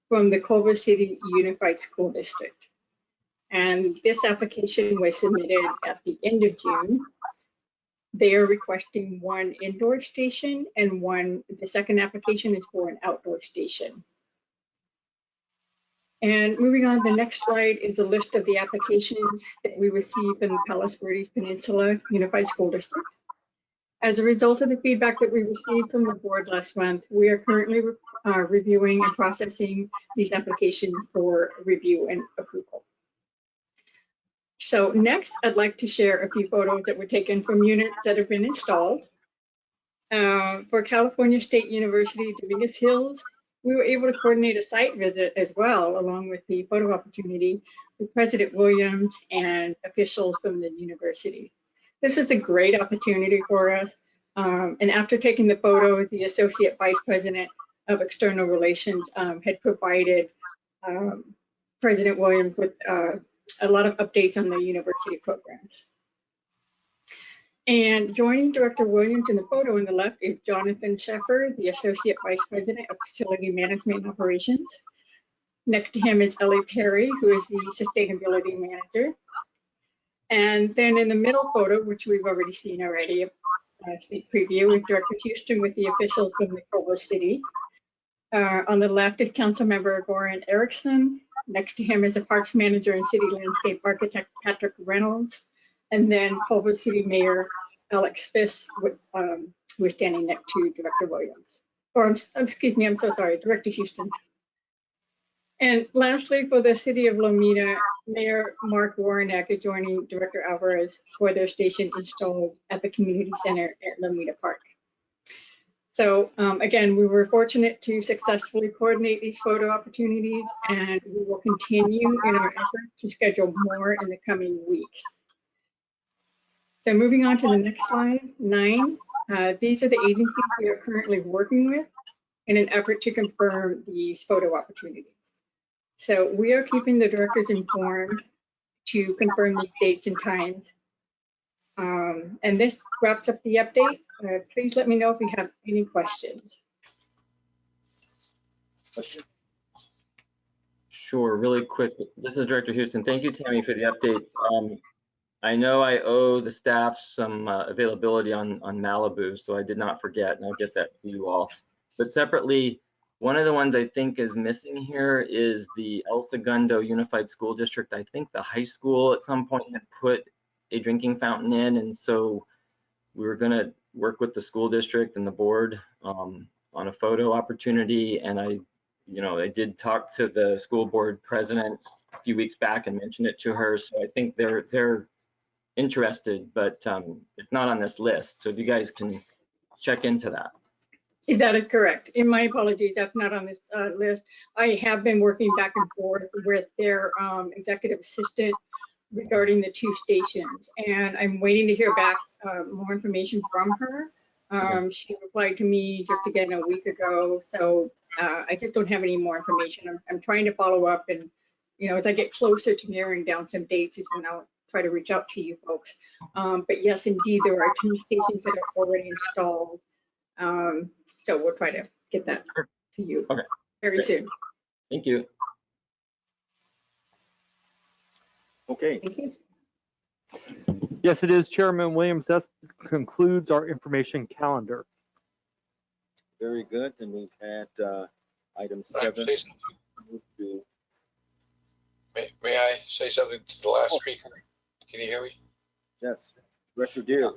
L: from the Culver City Unified School District. And this application was submitted at the end of June. They are requesting 1 indoor station and the second application is for an outdoor station. And moving on, the next slide is a list of the applications that we received in the Palos Verdes Peninsula Unified School District. As a result of the feedback that we received from the board last month, we are currently reviewing and processing these applications for review and approval. So next, I'd like to share a few photos that were taken from units that have been installed. For California State University, Dominguez Hills, we were able to coordinate a site visit as well, along with the photo opportunity with President Williams and officials from the university. This was a great opportunity for us. And after taking the photo, the Associate Vice President of External Relations had provided President Williams with a lot of updates on the university programs. And joining Director Williams in the photo on the left is Jonathan Sheffer, the Associate Vice President of Facility Management and Operations. Next to him is Ellie Perry, who is the Sustainability Manager. And then in the middle photo, which we've already seen already, a sneak preview, is Director Houston with the officials from the Culver City. On the left is Councilmember Goran Erickson. Next to him is a Parks Manager and City Landscape Architect Patrick Reynolds. And then Culver City Mayor Alex Fiss, who is standing next to Director Williams. Or excuse me, I'm so sorry, Director Houston. And lastly, for the City of Lomita, Mayor Mark Warreneck is joining Director Alvarez for their station installed at the community center at Lomita Park. So again, we were fortunate to successfully coordinate these photo opportunities, and we will continue in our effort to schedule more in the coming weeks. So moving on to the next slide, 9. These are the agencies we are currently working with in an effort to confirm these photo opportunities. So we are keeping the directors informed to confirm these dates and times. And this wraps up the update. Please let me know if you have any questions.
H: Sure, really quick. This is Director Houston. Thank you, Tammy, for the updates. I know I owe the staff some availability on Malibu, so I did not forget, and I'll get that to you all. But separately, one of the ones I think is missing here is the El Segundo Unified School District. I think the high school at some point had put a drinking fountain in, and so we were going to work with the school district and the board on a photo opportunity. And I did talk to the school board president a few weeks back and mentioned it to her. So I think they're interested, but it's not on this list. So if you guys can check into that.
L: That is correct. In my apologies, that's not on this list. I have been working back and forth with their executive assistant regarding the 2 stations, and I'm waiting to hear back more information from her. She replied to me just again a week ago, so I just don't have any more information. I'm trying to follow up, and as I get closer to narrowing down some dates is when I'll try to reach out to you folks. But yes, indeed, there are 2 stations that are already installed. So we'll try to get that to you very soon.
H: Thank you.
B: Okay,
L: Thank you.
E: Yes, it is, Chairman Williams. That concludes our information calendar.
B: very good. And we've had item
M: May I
B: 7.
M: say something? May I say something to the last speaker? Can you hear me?
B: Yes, Director Deere.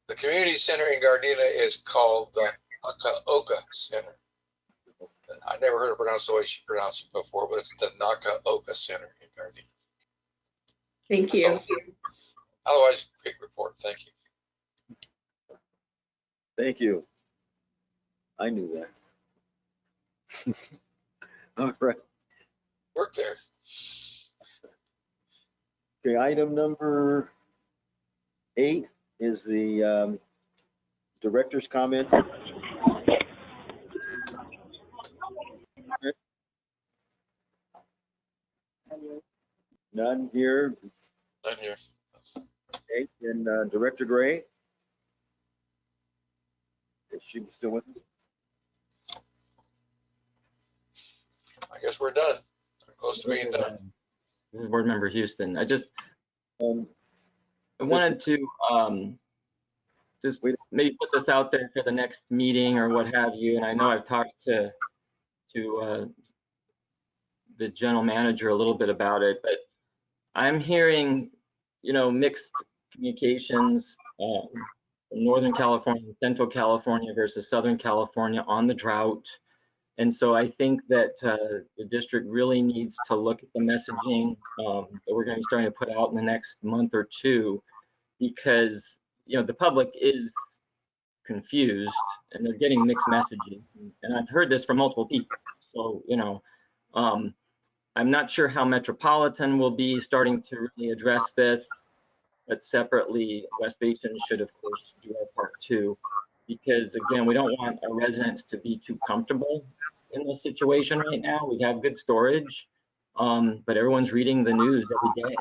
M: The community center in Gardena is called the Nakaoka Center. I never heard a pronunciation pronounced it before, but it's the Nakaoka Center in Gardena.
L: Thank you.
M: Otherwise, great report. Thank you.
B: Thank you. I knew that. All right.
M: Work there.
B: Okay, item number 8 is the director's comments. None here.
M: None here.
B: Okay, and Director Gray? Is she still with us?
M: I guess we're done. We're close to being done.
H: This is Board Member Houston. I just
B: Um,
H: I wanted to just maybe put this out there for the next meeting or what have you. And I know I've talked to the general manager a little bit about it, but I'm hearing, mixed communications from Northern California, Central California versus Southern California on the drought. And so I think that the district really needs to look at the messaging that we're going to be starting to put out in the next month or 2, because the public is confused and they're getting mixed messaging. And I've heard this from multiple people. So I'm not sure how Metropolitan will be starting to really address this, but separately, West Basin should of course do our part too, because again, we don't want our residents to be too comfortable in this situation right now. We have good storage, but everyone's reading the news every day.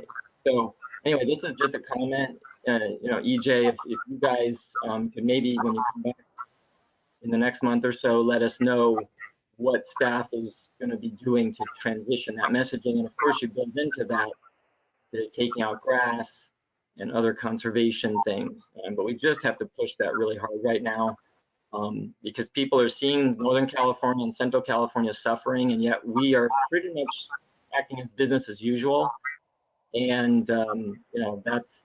H: So anyway, this is just a comment. EJ, if you guys could maybe, when you come back in the next month or so, let us know what staff is going to be doing to transition that messaging. And of course, you build into that the taking out grass and other conservation things. But we just have to push that really hard right now. Because people are seeing Northern California and Central California suffering, and yet we are pretty much acting as business as usual. And that's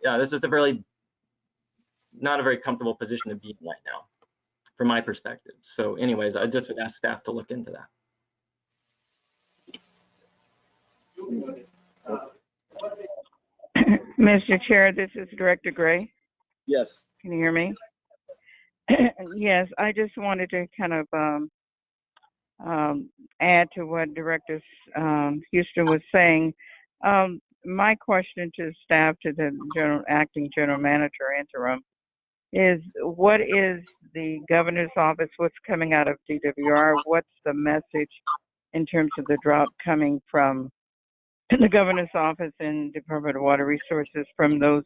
H: this is not a very comfortable position to be in right now, from my perspective. So, anyways, I just would ask staff to look into that.
N: Mr. Chair, this is Director Gray.
B: Yes.
N: Can you hear me? Yes, I just wanted to kind of add to what Director Houston was saying. My question to staff, to the acting general manager interim, is what is the governor's office, what's coming out of DWR, what's the message in terms of the drought coming from the governor's office and Department of Water Resources, from those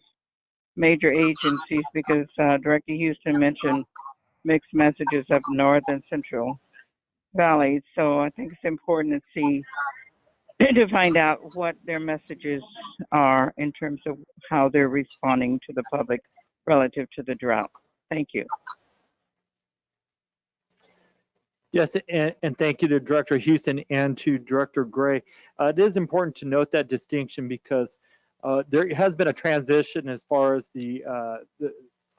N: major agencies, because Director Houston mentioned mixed messages up north and central valley. So I think it's important to see, to find out what their messages are in terms of how they're responding to the public relative to the drought. Thank you.
E: Yes, and thank you to Director Houston and to Director Gray. It is important to note that distinction because there has been a transition as far as the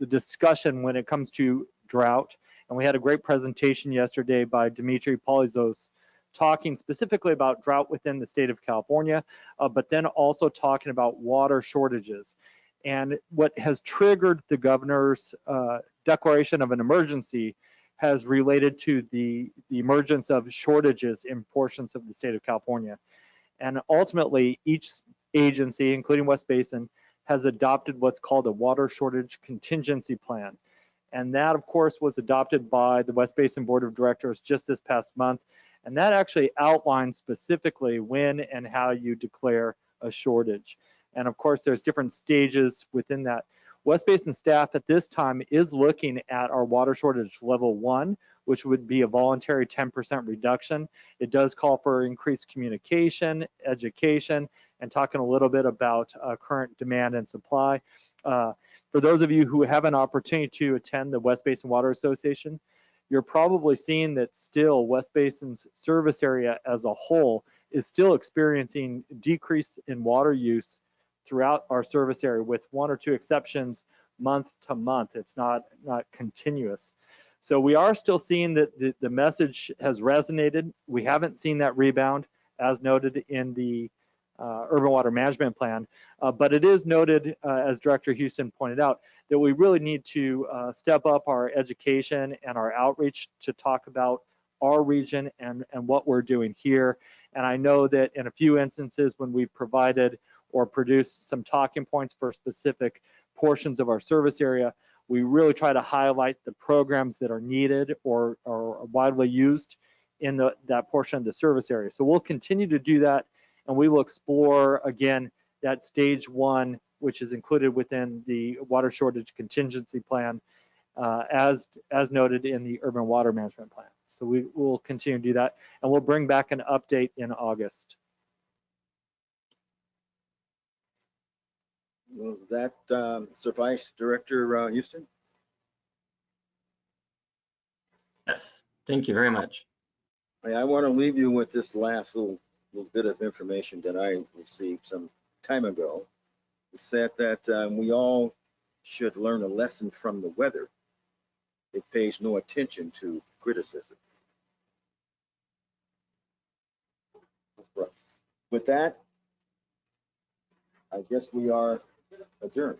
E: discussion when it comes to drought. And we had a great presentation yesterday by Dimitri Polizos talking specifically about drought within the state of California, but then also talking about water shortages. And what has triggered the governor's declaration of an emergency has related to the emergence of shortages in portions of the state of California. And ultimately, each agency, including West Basin, has adopted what's called a water shortage contingency plan. And that, of course, was adopted by the West Basin Board of Directors just this past month. And that actually outlines specifically when and how you declare a shortage. And of course, there's different stages within that. West Basin staff at this time is looking at our water shortage level 1, which would be a voluntary 10% reduction. It does call for increased communication, education, and talking a little bit about current demand and supply. For those of you who have an opportunity to attend the West Basin Water Association, you're probably seeing that still West Basin's service area as a whole is still experiencing decrease in water use throughout our service area, with 1 or 2 exceptions month to month. It's not continuous. So we are still seeing that the message has resonated. We haven't seen that rebound as noted in the urban water management plan, but it is noted, as Director Houston pointed out, that we really need to step up our education and our outreach to talk about our region and what we're doing here. And I know that in a few instances when we provided or produced some talking points for specific portions of our service area, we really try to highlight the programs that are needed or widely used in that portion of the service area. So we'll continue to do that, and we will explore, again, that stage 1, which is included within the water shortage contingency plan, as noted in the urban water management plan. So we will continue to do that, and we'll bring back an update in August.
B: Will that suffice, Director Houston?
H: Yes, thank you very much.
B: I want to leave you with this last little bit of information that I received some time ago. It said that we all should learn a lesson from the weather. It pays no attention to criticism. With that, I guess we are adjourned.